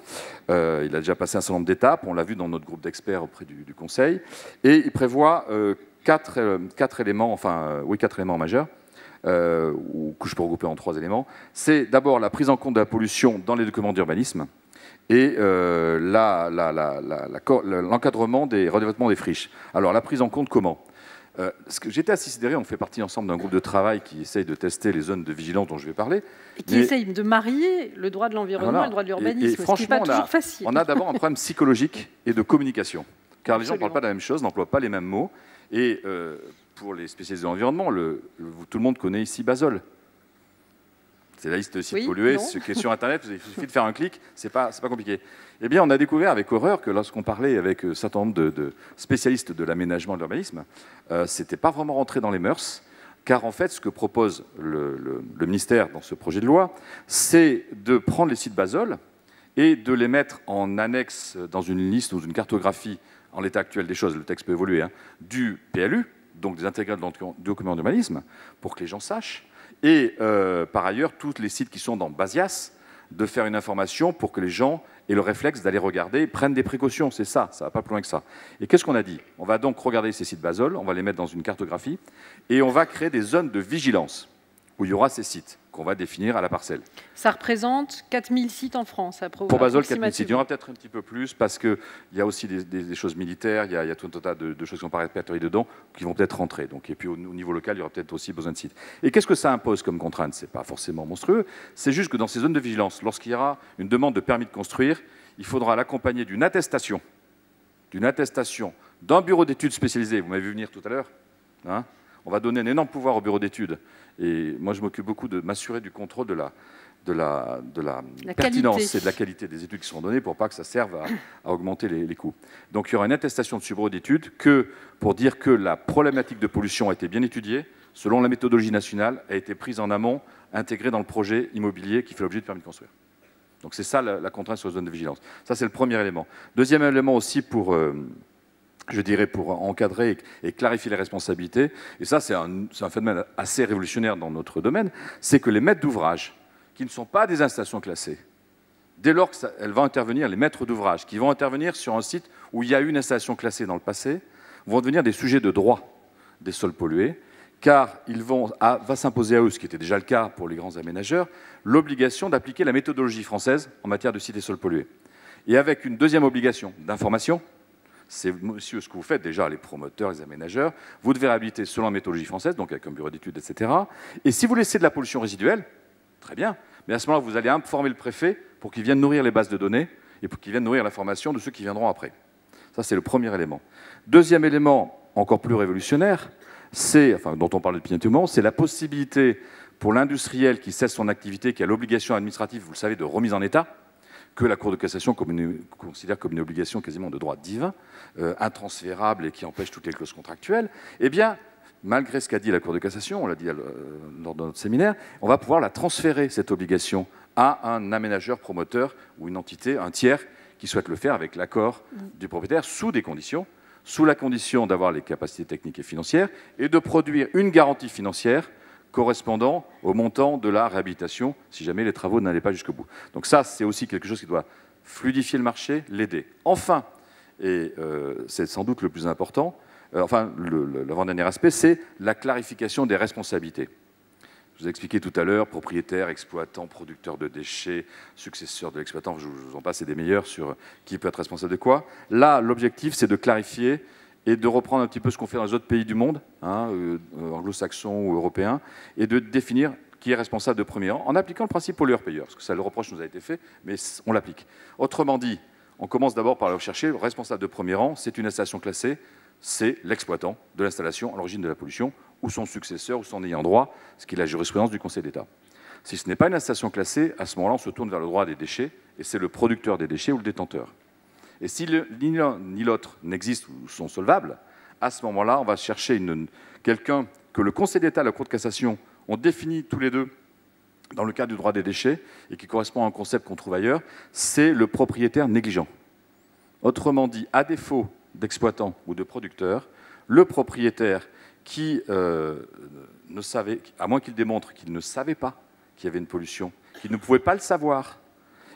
Il a déjà passé un certain nombre d'étapes, on l'a vu dans notre groupe d'experts auprès du Conseil, et il prévoit 4 éléments, oui, 4 éléments majeurs, ou que je peux regrouper en 3 éléments. C'est d'abord la prise en compte de la pollution dans les documents d'urbanisme, et l'encadrement des redéveloppements des friches. Alors, la prise en compte, comment? J'étais assez sidéré, on fait partie ensemble d'un groupe de travail qui essaye de tester les zones de vigilance dont je vais parler. Et qui essaye de marier le droit de l'environnement et le droit de l'urbanisme, ce qui n'est pas toujours facile. On a d'abord un problème psychologique et de communication, car les gens ne parlent pas de la même chose, n'emploient pas les mêmes mots. Et pour les spécialistes de l'environnement, tout le monde connaît ici Basol. C'est la liste de sites pollués, ce qui est sur Internet, il suffit de faire un clic, c'est pas compliqué. Eh bien, on a découvert avec horreur que lorsqu'on parlait avec un certain nombre de spécialistes de l'aménagement et de l'urbanisme, c'était pas vraiment rentré dans les mœurs, car en fait, ce que propose le ministère dans ce projet de loi, c'est de prendre les sites Basol et de les mettre en annexe dans une liste ou une cartographie, en l'état actuel des choses, le texte peut évoluer, hein, du PLU, donc des intégrales de documents d'urbanisme, pour que les gens sachent. Et par ailleurs, tous les sites qui sont dans Basias, de faire une information pour que les gens aient le réflexe d'aller regarder, prennent des précautions, c'est ça, ça va pas plus loin que ça. Et qu'est-ce qu'on a dit? On va donc regarder ces sites Basol, on va les mettre dans une cartographie, et on va créer des zones de vigilance, où il y aura ces sites, qu'on va définir à la parcelle. Ça représente 4000 sites en France. Pour Basol, 4000 sites. Il y en aura peut-être un petit peu plus, parce qu'il y a aussi des choses militaires, il y a tout un tas de choses qui sont pas répertoriées dedans, qui vont peut-être rentrer. Donc, et puis au niveau local, il y aura peut-être aussi besoin de sites. Et qu'est-ce que ça impose comme contrainte? Ce n'est pas forcément monstrueux, c'est juste que dans ces zones de vigilance, lorsqu'il y aura une demande de permis de construire, il faudra l'accompagner d'une attestation d'un bureau d'études spécialisé. Vous m'avez vu venir tout à l'heure, hein? On va donner un énorme pouvoir au bureau d'études. Et moi, je m'occupe beaucoup de m'assurer du contrôle de la pertinence et de la qualité des études qui sont données pour pas que ça serve à augmenter les coûts. Donc, il y aura une attestation de ce bureau d'études pour dire que la problématique de pollution a été bien étudiée, selon la méthodologie nationale, a été prise en amont, intégrée dans le projet immobilier qui fait l'objet de permis de construire. Donc, c'est ça la contrainte sur la zone de vigilance. Ça, c'est le premier élément. Deuxième élément aussi pour encadrer et clarifier les responsabilités, et ça c'est un phénomène assez révolutionnaire dans notre domaine, c'est que les maîtres d'ouvrage, qui ne sont pas des installations classées, dès lors qu'elles vont intervenir, les maîtres d'ouvrage, qui vont intervenir sur un site où il y a eu une installation classée dans le passé, vont devenir des sujets de droit des sols pollués, car va s'imposer à eux, ce qui était déjà le cas pour les grands aménageurs, l'obligation d'appliquer la méthodologie française en matière de sites et sols pollués. Et avec une deuxième obligation d'information, c'est monsieur ce que vous faites déjà, les promoteurs, les aménageurs, vous devez réhabiliter selon la méthodologie française, donc avec un bureau d'études, etc. Et si vous laissez de la pollution résiduelle, très bien, mais à ce moment-là, vous allez informer le préfet pour qu'il vienne nourrir les bases de données et pour qu'il vienne nourrir l'information de ceux qui viendront après. Ça, c'est le premier élément. Deuxième élément, encore plus révolutionnaire, dont on parle depuis un moment, c'est la possibilité pour l'industriel qui cesse son activité, qui a l'obligation administrative, vous le savez, de remise en état, que la Cour de cassation considère comme une obligation quasiment de droit divin, intransférable et qui empêche toutes les clauses contractuelles, eh bien, malgré ce qu'a dit la Cour de cassation, on l'a dit lors de notre séminaire, on va pouvoir la transférer, cette obligation, à un aménageur promoteur ou une entité, un tiers, qui souhaite le faire avec l'accord du propriétaire, sous des conditions, sous la condition d'avoir les capacités techniques et financières, et de produire une garantie financière correspondant au montant de la réhabilitation, si jamais les travaux n'allaient pas jusqu'au bout. Donc ça, c'est aussi quelque chose qui doit fluidifier le marché, l'aider. Enfin, et c'est sans doute le plus important, l'avant-dernier aspect, c'est la clarification des responsabilités. Je vous ai expliqué tout à l'heure, propriétaire, exploitant, producteur de déchets, successeur de l'exploitant, je vous en passe, c'est des meilleurs sur qui peut être responsable de quoi. Là, l'objectif, c'est de clarifier et de reprendre un petit peu ce qu'on fait dans les autres pays du monde, anglo-saxons ou européens, et de définir qui est responsable de premier rang, en appliquant le principe pollueur-payeur, parce que ça, le reproche nous a été fait, mais on l'applique. Autrement dit, on commence d'abord par le rechercher, le responsable de premier rang, c'est une installation classée, c'est l'exploitant de l'installation à l'origine de la pollution, ou son successeur, ou son ayant droit, ce qui est la jurisprudence du Conseil d'État. Si ce n'est pas une installation classée, à ce moment-là, on se tourne vers le droit des déchets, et c'est le producteur des déchets ou le détenteur. Et si ni l'un ni l'autre n'existent ou sont solvables, à ce moment-là, on va chercher quelqu'un que le Conseil d'État et la Cour de cassation ont défini tous les deux dans le cadre du droit des déchets, et qui correspond à un concept qu'on trouve ailleurs, c'est le propriétaire négligent. Autrement dit, à défaut d'exploitant ou de producteur, le propriétaire qui ne savait, à moins qu'il démontre qu'il ne savait pas qu'il y avait une pollution, qu'il ne pouvait pas le savoir,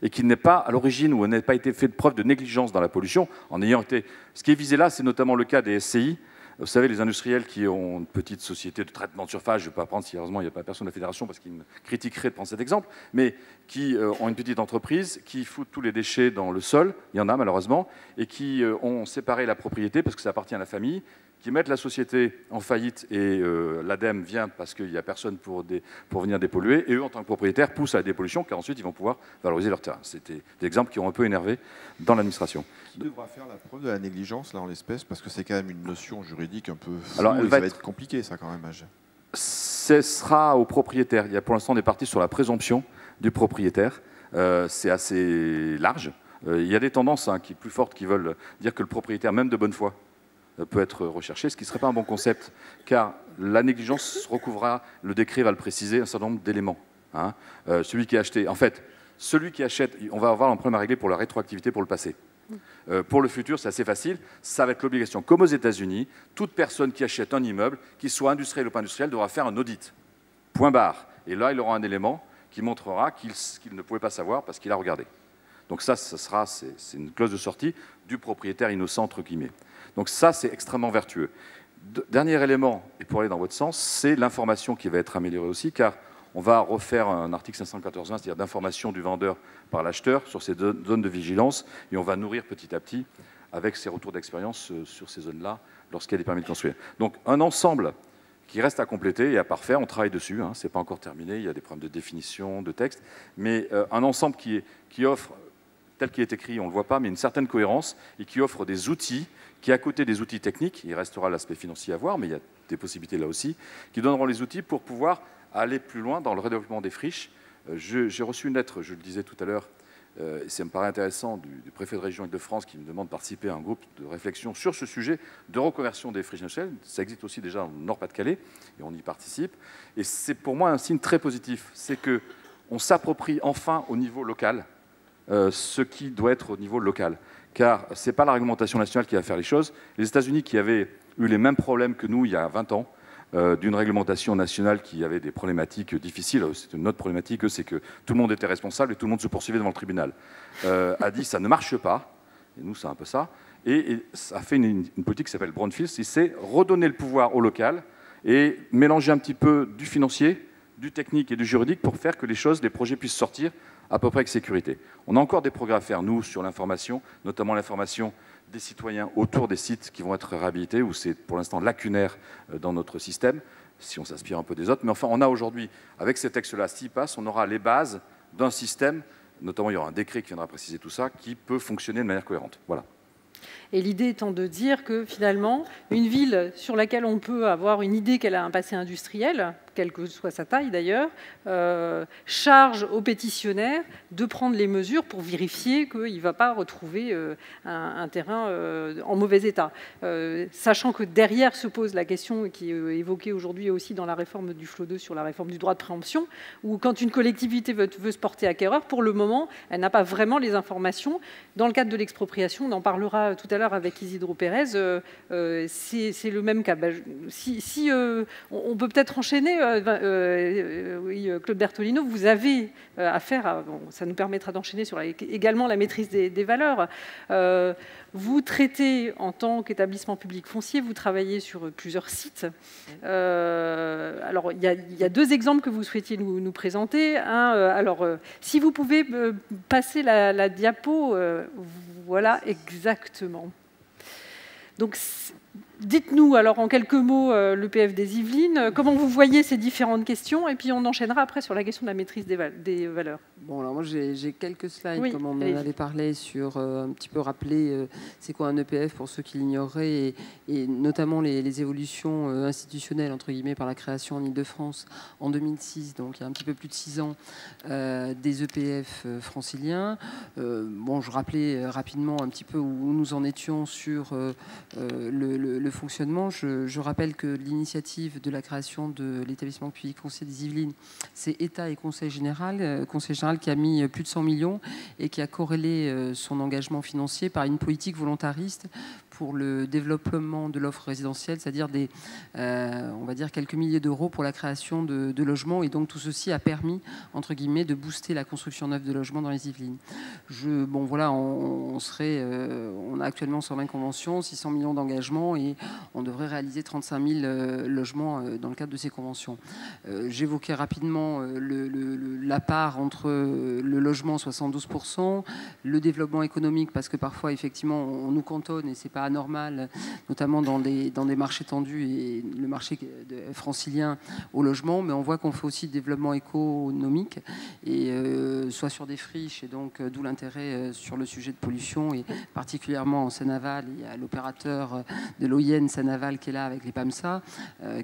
et qu'il n'est pas à l'origine ou n'ait pas été fait de preuve de négligence dans la pollution, en ayant été... Ce qui est visé là, c'est notamment le cas des SCI. Vous savez, les industriels qui ont une petite société de traitement de surface, je ne vais pas prendre, si heureusement il n'y a pas personne de la fédération parce qu'ils me critiqueraient de prendre cet exemple, mais qui ont une petite entreprise, qui foutent tous les déchets dans le sol, il y en a malheureusement, et qui ont séparé la propriété parce que ça appartient à la famille, qui mettent la société en faillite et l'ADEME vient parce qu'il n'y a personne pour venir dépolluer, et eux, en tant que propriétaires, poussent à la dépollution, car ensuite ils vont pouvoir valoriser leur terrain. C'était des exemples qui ont un peu énervé dans l'administration. Qui devra faire la preuve de la négligence, là, en l'espèce, parce que c'est quand même une notion juridique un peu floue. Alors, ça va être compliqué, ça, quand même. Ce sera au propriétaire. Il y a pour l'instant, on est parti sur la présomption du propriétaire. C'est assez large. Il y a des tendances qui plus fortes qui veulent dire que le propriétaire, même de bonne foi, peut être recherché, ce qui ne serait pas un bon concept, car la négligence recouvrira, le décret va le préciser, un certain nombre d'éléments. Celui qui a acheté, en fait, celui qui achète, on va avoir un problème à régler pour la rétroactivité pour le passé. Pour le futur, c'est assez facile, ça va être l'obligation, comme aux États-Unis, toute personne qui achète un immeuble, qu'il soit industriel ou pas industriel, devra faire un audit. Point barre. Et là, il aura un élément qui montrera qu'il ne pouvait pas savoir parce qu'il a regardé. Donc ça c'est une clause de sortie du propriétaire innocent, entre guillemets. Donc ça, c'est extrêmement vertueux. Dernier élément, et pour aller dans votre sens, c'est l'information qui va être améliorée aussi, car on va refaire un article 514.1, c'est-à-dire d'information du vendeur par l'acheteur sur ces zones de vigilance, et on va nourrir petit à petit avec ces retours d'expérience sur ces zones-là lorsqu'il y a des permis de construire. Donc un ensemble qui reste à compléter et à parfaire, on travaille dessus, ce n'est pas encore terminé, il y a des problèmes de définition, de texte, mais un ensemble qui offre, tel qu'il est écrit, on ne le voit pas, mais une certaine cohérence, et qui offre des outils qui, à côté des outils techniques, il restera l'aspect financier à voir, mais il y a des possibilités là aussi, qui donneront les outils pour pouvoir aller plus loin dans le redéveloppement des friches. J'ai reçu une lettre, je le disais tout à l'heure, et ça me paraît intéressant, du préfet de région Île-de-France qui me demande de participer à un groupe de réflexion sur ce sujet de reconversion des friches industrielles. Ça existe aussi déjà au Nord-Pas-de-Calais, et on y participe. Et c'est pour moi un signe très positif, c'est qu'on s'approprie enfin au niveau local ce qui doit être au niveau local. Car ce n'est pas la réglementation nationale qui va faire les choses. Les États-Unis, qui avaient eu les mêmes problèmes que nous il y a 20 ans, d'une réglementation nationale qui avait des problématiques difficiles, c'est une autre problématique, c'est que tout le monde était responsable et tout le monde se poursuivait devant le tribunal, a dit ça ne marche pas, et nous c'est un peu ça, Et ça a fait une politique qui s'appelle brownfield, c'est redonner le pouvoir au local et mélanger un petit peu du financier, du technique et du juridique pour faire que les projets puissent sortir à peu près avec sécurité. On a encore des progrès à faire, nous, sur l'information, notamment l'information des citoyens autour des sites qui vont être réhabilités, où c'est pour l'instant lacunaire dans notre système, si on s'inspire un peu des autres. Mais enfin, on a aujourd'hui, avec ces textes-là, s'ils passent, on aura les bases d'un système, notamment il y aura un décret qui viendra préciser tout ça, qui peut fonctionner de manière cohérente. Voilà. Et l'idée étant de dire que finalement, une ville sur laquelle on peut avoir une idée qu'elle a un passé industriel, quelle que soit sa taille d'ailleurs, charge au pétitionnaire de prendre les mesures pour vérifier qu'il ne va pas retrouver un terrain en mauvais état. Sachant que derrière se pose la question qui est évoquée aujourd'hui aussi dans la réforme du FLO 2 sur la réforme du droit de préemption, où quand une collectivité veut se porter acquéreur, pour le moment, elle n'a pas vraiment les informations. Dans le cadre de l'expropriation, on en parlera tout à l'heure avec Isidro Pérez, c'est le même cas. On peut peut-être enchaîner. Oui, Claude Bertolino, vous avez affaire à... Bon, ça nous permettra d'enchaîner sur également la maîtrise des valeurs. Vous traitez en tant qu'établissement public foncier, vous travaillez sur plusieurs sites. Alors, il y a deux exemples que vous souhaitiez nous présenter. Alors, si vous pouvez passer la diapo, voilà, exactement. Donc, dites-nous alors en quelques mots l'EPF des Yvelines, comment vous voyez ces différentes questions, et puis on enchaînera après sur la question de la maîtrise des valeurs. Bon, alors moi j'ai quelques slides, Oui, comme on en avait parlé, sur un petit peu rappeler c'est quoi un EPF pour ceux qui l'ignoreraient, et notamment les évolutions institutionnelles, entre guillemets, par la création en Ile-de-France en 2006, donc il y a un petit peu plus de 6 ans, des EPF franciliens. Bon, je rappelais rapidement un petit peu où nous en étions sur le fonctionnement. Je rappelle que l'initiative de la création de l'établissement public foncier des Yvelines, c'est État et Conseil général qui a mis plus de 100 millions et qui a corrélé son engagement financier par une politique volontariste pour le développement de l'offre résidentielle, c'est-à-dire on va dire quelques milliers d'euros pour la création de logements. Et donc tout ceci a permis, entre guillemets, de booster la construction neuve de logements dans les Yvelines. Bon voilà, on a actuellement 120 conventions, 600 millions d'engagements, et on devrait réaliser 35 000 logements dans le cadre de ces conventions. J'évoquais rapidement la part entre le logement 72%, le développement économique, parce que parfois effectivement on nous cantonne et c'est pas normal, notamment dans des marchés tendus et le marché francilien au logement, mais on voit qu'on fait aussi développement économique, et soit sur des friches, et donc d'où l'intérêt sur le sujet de pollution, et particulièrement en Seine-Aval. Il y a l'opérateur de l'OIN Seine-Aval qui est là avec les PAMSA,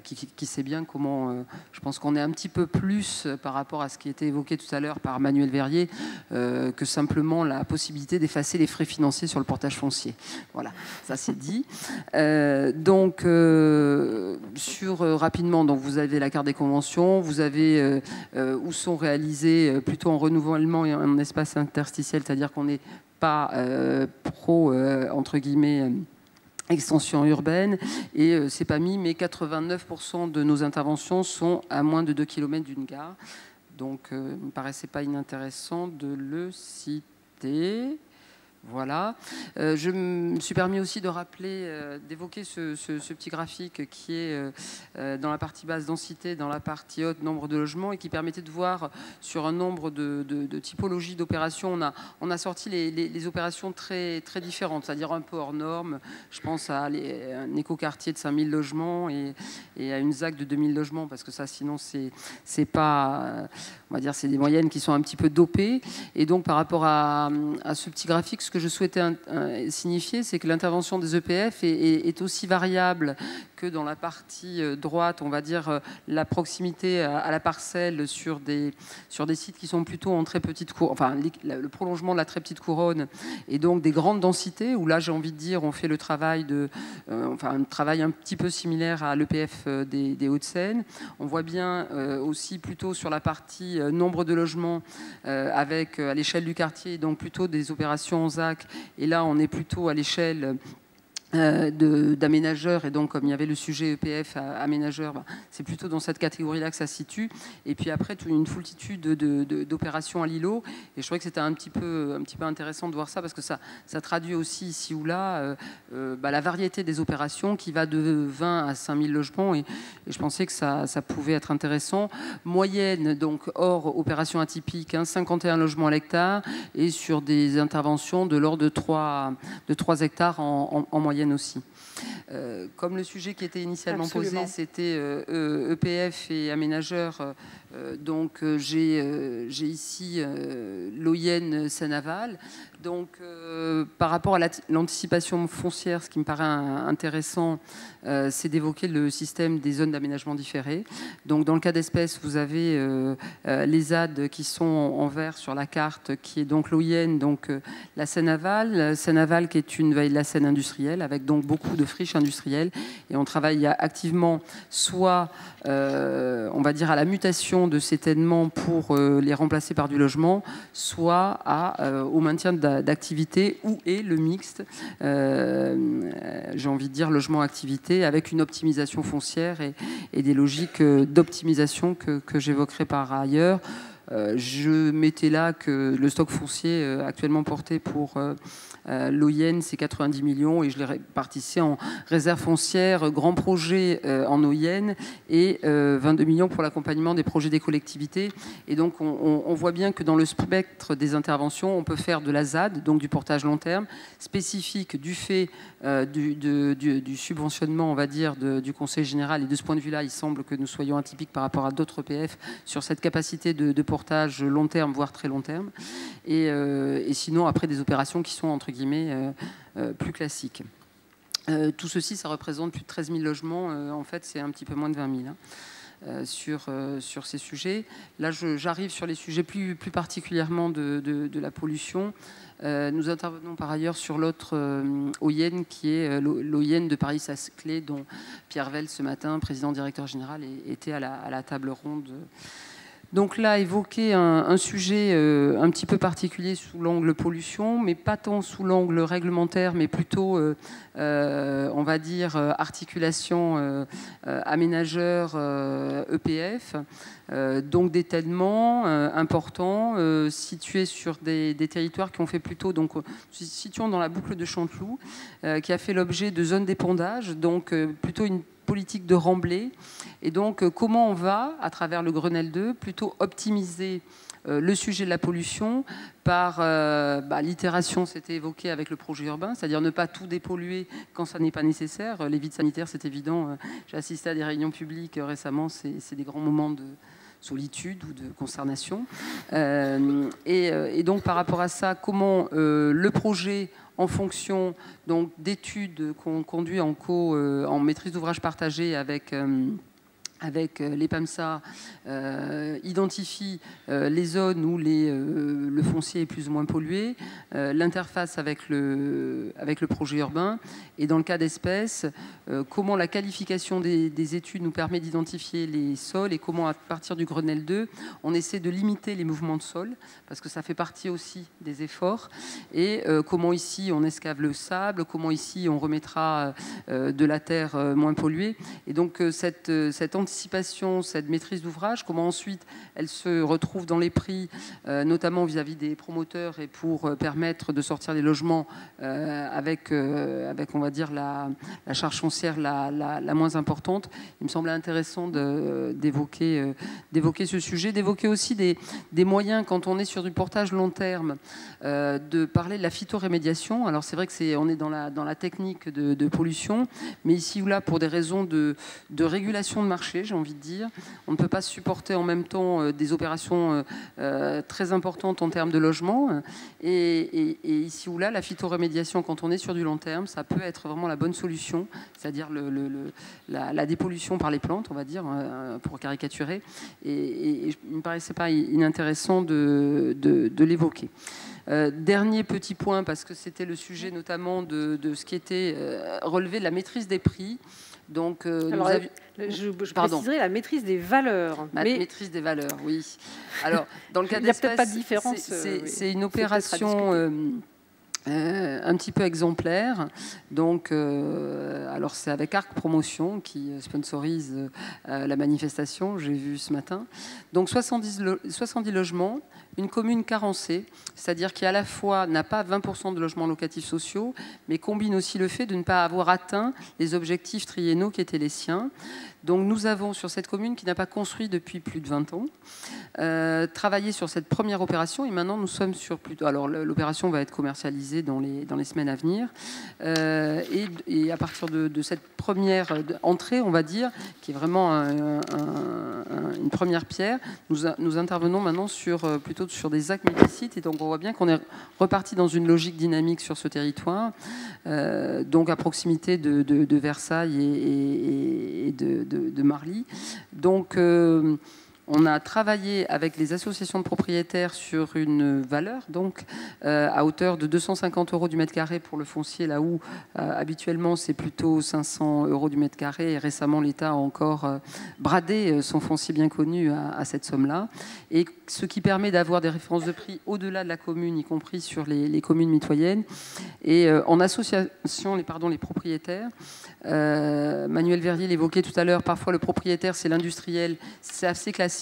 qui sait bien comment, je pense qu'on est un petit peu plus par rapport à ce qui était évoqué tout à l'heure par Manuel Verrier, que simplement la possibilité d'effacer les frais financiers sur le portage foncier. Voilà, ça c'est dit. Rapidement, donc vous avez la carte des conventions, vous avez où sont réalisés plutôt en renouvellement et en espace interstitiel, c'est-à-dire qu'on n'est pas entre guillemets, extension urbaine, et c'est pas mis, mais 89% de nos interventions sont à moins de 2 km d'une gare. Donc, il ne me paraissait pas inintéressant de le citer. Voilà. Je me suis permis aussi de rappeler, d'évoquer ce petit graphique qui est dans la partie basse densité, dans la partie haute nombre de logements, et qui permettait de voir sur un nombre de typologies d'opérations. On a sorti les opérations très, très différentes, c'est-à-dire un peu hors norme. Je pense à un écoquartier de 5000 logements et à une ZAC de 2000 logements, parce que ça, sinon, c'est pas... on va dire, c'est des moyennes qui sont un petit peu dopées. Et donc, par rapport à ce petit graphique, ce que je souhaitais signifier, c'est que l'intervention des EPF est aussi variable que dans la partie droite, on va dire la proximité à la parcelle sur des sites qui sont plutôt en très petite couronne, enfin le prolongement de la très petite couronne, et donc des grandes densités, où là j'ai envie de dire on fait le travail un travail un petit peu similaire à l'EPF des Hauts-de-Seine. On voit bien aussi plutôt sur la partie nombre de logements avec à l'échelle du quartier, donc plutôt des opérations en ZAC, et là on est plutôt à l'échelle d'aménageurs, et donc comme il y avait le sujet EPF aménageur, c'est plutôt dans cette catégorie-là que ça se situe. Et puis après, une foultitude d'opérations à l'îlot, et je trouvais que c'était un petit peu intéressant de voir ça, parce que ça traduit aussi ici ou là la variété des opérations qui va de 20 à 5000 logements, et je pensais que ça pouvait être intéressant. Moyenne, donc hors opération atypique, 51 logements à l'hectare, et sur des interventions de l'ordre de 3 hectares en moyenne aussi. Comme le sujet qui était initialement posé, c'était EPF et aménageurs, donc j'ai ici l'Oyenne Seine-Aval. Donc par rapport à l'anticipation foncière, ce qui me paraît intéressant, c'est d'évoquer le système des zones d'aménagement différé. Donc dans le cas d'espèce, vous avez les ZAD qui sont en vert sur la carte, qui est donc l'Oyenne, donc la Seine-Aval. Seine-Aval qui est une vallée de la Seine industrielle, avec donc beaucoup de friches industrielles. Et on travaille activement soit, on va dire, à la mutation de ces tènements pour les remplacer par du logement, soit au maintien d'activité, ou et le mixte, j'ai envie de dire logement-activité, avec une optimisation foncière et des logiques d'optimisation que j'évoquerai par ailleurs. Je mettais là que le stock foncier actuellement porté pour l'Oyenne, c'est 90 millions, et je les répartissais en réserve foncière, grands projets en Oyenne, et 22 millions pour l'accompagnement des projets des collectivités. Et donc on voit bien que dans le spectre des interventions, on peut faire de la ZAD, donc du portage long terme, spécifique du fait du subventionnement, on va dire, du Conseil général. Et de ce point de vue-là, il semble que nous soyons atypiques par rapport à d'autres EPF sur cette capacité de portage long terme, voire très long terme. Et sinon, après, des opérations qui sont, entre guillemets, plus classiques. Tout ceci, ça représente plus de 13 000 logements. En fait, c'est un petit peu moins de 20 000 sur ces sujets. Là, j'arrive sur les sujets plus particulièrement de la pollution. Nous intervenons par ailleurs sur l'autre Oyenne, qui est l'Oyenne de Paris-Saclay, dont Pierre Vell, ce matin, président directeur général, était à la table ronde. Donc là, évoquer un sujet un petit peu particulier sous l'angle pollution, mais pas tant sous l'angle réglementaire, mais plutôt, on va dire, articulation aménageur EPF. Donc des tènements importants situés sur des territoires qui ont fait plutôt, donc situons dans la boucle de Chanteloup, qui a fait l'objet de zones d'épandage, donc plutôt une politique de remblai. Et donc, comment on va, à travers le Grenelle 2, plutôt optimiser le sujet de la pollution par l'itération, c'était évoqué avec le projet urbain, c'est-à-dire ne pas tout dépolluer quand ça n'est pas nécessaire. Les vides sanitaires, c'est évident. J'ai assisté à des réunions publiques récemment, c'est des grands moments de solitude ou de consternation. Et donc, par rapport à ça, comment le projet, en fonction d'études qu'on conduit en maîtrise d'ouvrage partagée avec les PAMSA, identifie les zones où le foncier est plus ou moins pollué, l'interface avec le projet urbain, et dans le cas d'espèce, comment la qualification des études nous permet d'identifier les sols, et comment, à partir du Grenelle 2, on essaie de limiter les mouvements de sol, parce que ça fait partie aussi des efforts, et comment ici on escave le sable, comment ici on remettra de la terre moins polluée. Et donc cette anticipation, cette maîtrise d'ouvrage, comment ensuite elle se retrouve dans les prix, notamment vis-à-vis des promoteurs, et pour permettre de sortir les logements avec, on va dire, la charge foncière la moins importante. Il me semblait intéressant d'évoquer ce sujet, d'évoquer aussi des moyens, quand on est sur du portage long terme, de parler de la phytorémédiation. Alors c'est vrai que on est dans la technique de pollution, mais ici ou là, pour des raisons de régulation de marché, j'ai envie de dire, on ne peut pas supporter en même temps des opérations très importantes en termes de logement. Et ici ou là, la phytorémédiation, quand on est sur du long terme, ça peut être vraiment la bonne solution, c'est-à-dire la dépollution par les plantes, on va dire, pour caricaturer. Et il ne me paraissait pas inintéressant de l'évoquer. Dernier petit point, parce que c'était le sujet notamment de ce qui était relevé de la maîtrise des prix. Donc, alors, je préciserai la maîtrise des valeurs. Maîtrise des valeurs, oui. Alors, dans le cas d'espèce, il n'y a peut-être pas de différence. C'est une opération un petit peu exemplaire. Donc, alors c'est avec Arc Promotion qui sponsorise la manifestation, j'ai vu ce matin. Donc 70 logements, une commune carencée, c'est-à-dire qui à la fois n'a pas 20% de logements locatifs sociaux, mais combine aussi le fait de ne pas avoir atteint les objectifs triennaux qui étaient les siens. Donc nous avons sur cette commune qui n'a pas construit depuis plus de 20 ans, travaillé sur cette première opération et maintenant nous sommes sur plutôt... Alors l'opération va être commercialisée dans les semaines à venir et à partir de cette première entrée, on va dire, qui est vraiment une première pierre, nous intervenons maintenant plutôt sur des actes multisites et donc on voit bien qu'on est reparti dans une logique dynamique sur ce territoire, donc à proximité de Versailles et de Marly. Donc on a travaillé avec les associations de propriétaires sur une valeur, donc à hauteur de 250 € du mètre carré pour le foncier, là où habituellement c'est plutôt 500 € du mètre carré. Et récemment, l'État a encore bradé son foncier bien connu à cette somme-là. Et ce qui permet d'avoir des références de prix au-delà de la commune, y compris sur les communes mitoyennes. Et en association, les propriétaires, Manuel Verrier l'évoquait tout à l'heure, parfois le propriétaire c'est l'industriel, c'est assez classique.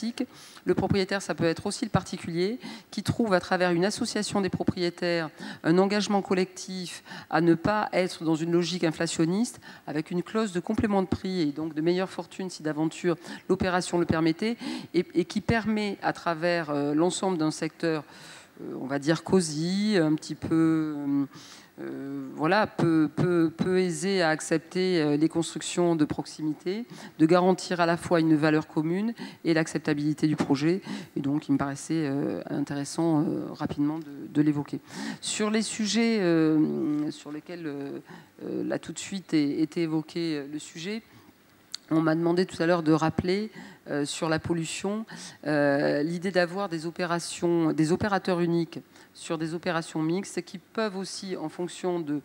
Le propriétaire, ça peut être aussi le particulier qui trouve à travers une association des propriétaires un engagement collectif à ne pas être dans une logique inflationniste avec une clause de complément de prix et donc de meilleure fortune si d'aventure l'opération le permettait et qui permet à travers l'ensemble d'un secteur, on va dire cosy, un petit peu... voilà, peu aisé à accepter les constructions de proximité, de garantir à la fois une valeur commune et l'acceptabilité du projet. Et donc, il me paraissait intéressant rapidement de l'évoquer. Sur les sujets sur lesquels là tout de suite été évoqué le sujet, on m'a demandé tout à l'heure de rappeler sur la pollution l'idée d'avoir des opérateurs uniques sur des opérations mixtes qui peuvent aussi, en fonction de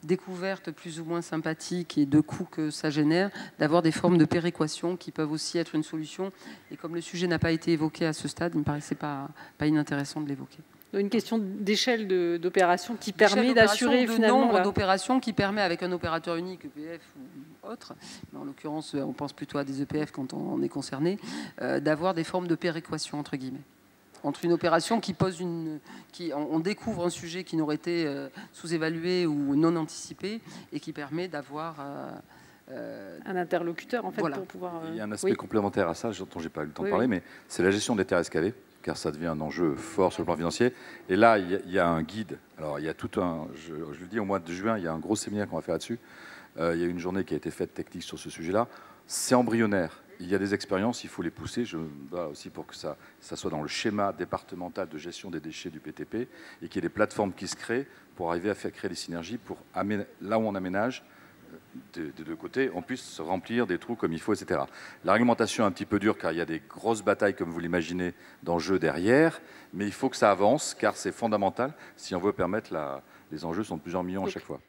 découvertes plus ou moins sympathiques et de coûts que ça génère, d'avoir des formes de péréquation qui peuvent aussi être une solution. Et comme le sujet n'a pas été évoqué à ce stade, il ne me paraissait pas inintéressant de l'évoquer. Une question d'échelle d'opération qui permet d'assurer finalement... nombre d'opérations qui permet, avec un opérateur unique, EPF ou autre, mais en l'occurrence, on pense plutôt à des EPF quand on est concerné, d'avoir des formes de péréquation, entre guillemets. Entre une opération qui pose on découvre un sujet qui n'aurait été sous-évalué ou non anticipé et qui permet d'avoir... un interlocuteur, en fait, voilà. pour pouvoir... Il y a un aspect complémentaire à ça, dont je n'ai pas eu le temps de parler, mais c'est la gestion des terres escavées, car ça devient un enjeu fort sur le plan financier. Et là, il y a un guide. Alors, il y a tout un... Je le dis, au mois de juin, il y a un gros séminaire qu'on va faire là-dessus. Il y a une journée qui a été faite technique sur ce sujet-là. C'est embryonnaire. Il y a des expériences, il faut les pousser. Je bats aussi pour que ça soit dans le schéma départemental de gestion des déchets du PTP et qu'il y ait des plateformes qui se créent pour arriver à faire créer des synergies pour, là où on aménage, des deux côtés, on puisse se remplir des trous comme il faut, etc. La réglementation est un petit peu dure car il y a des grosses batailles, comme vous l'imaginez, d'enjeux derrière, mais il faut que ça avance car c'est fondamental si on veut permettre les enjeux sont de plusieurs millions à chaque fois.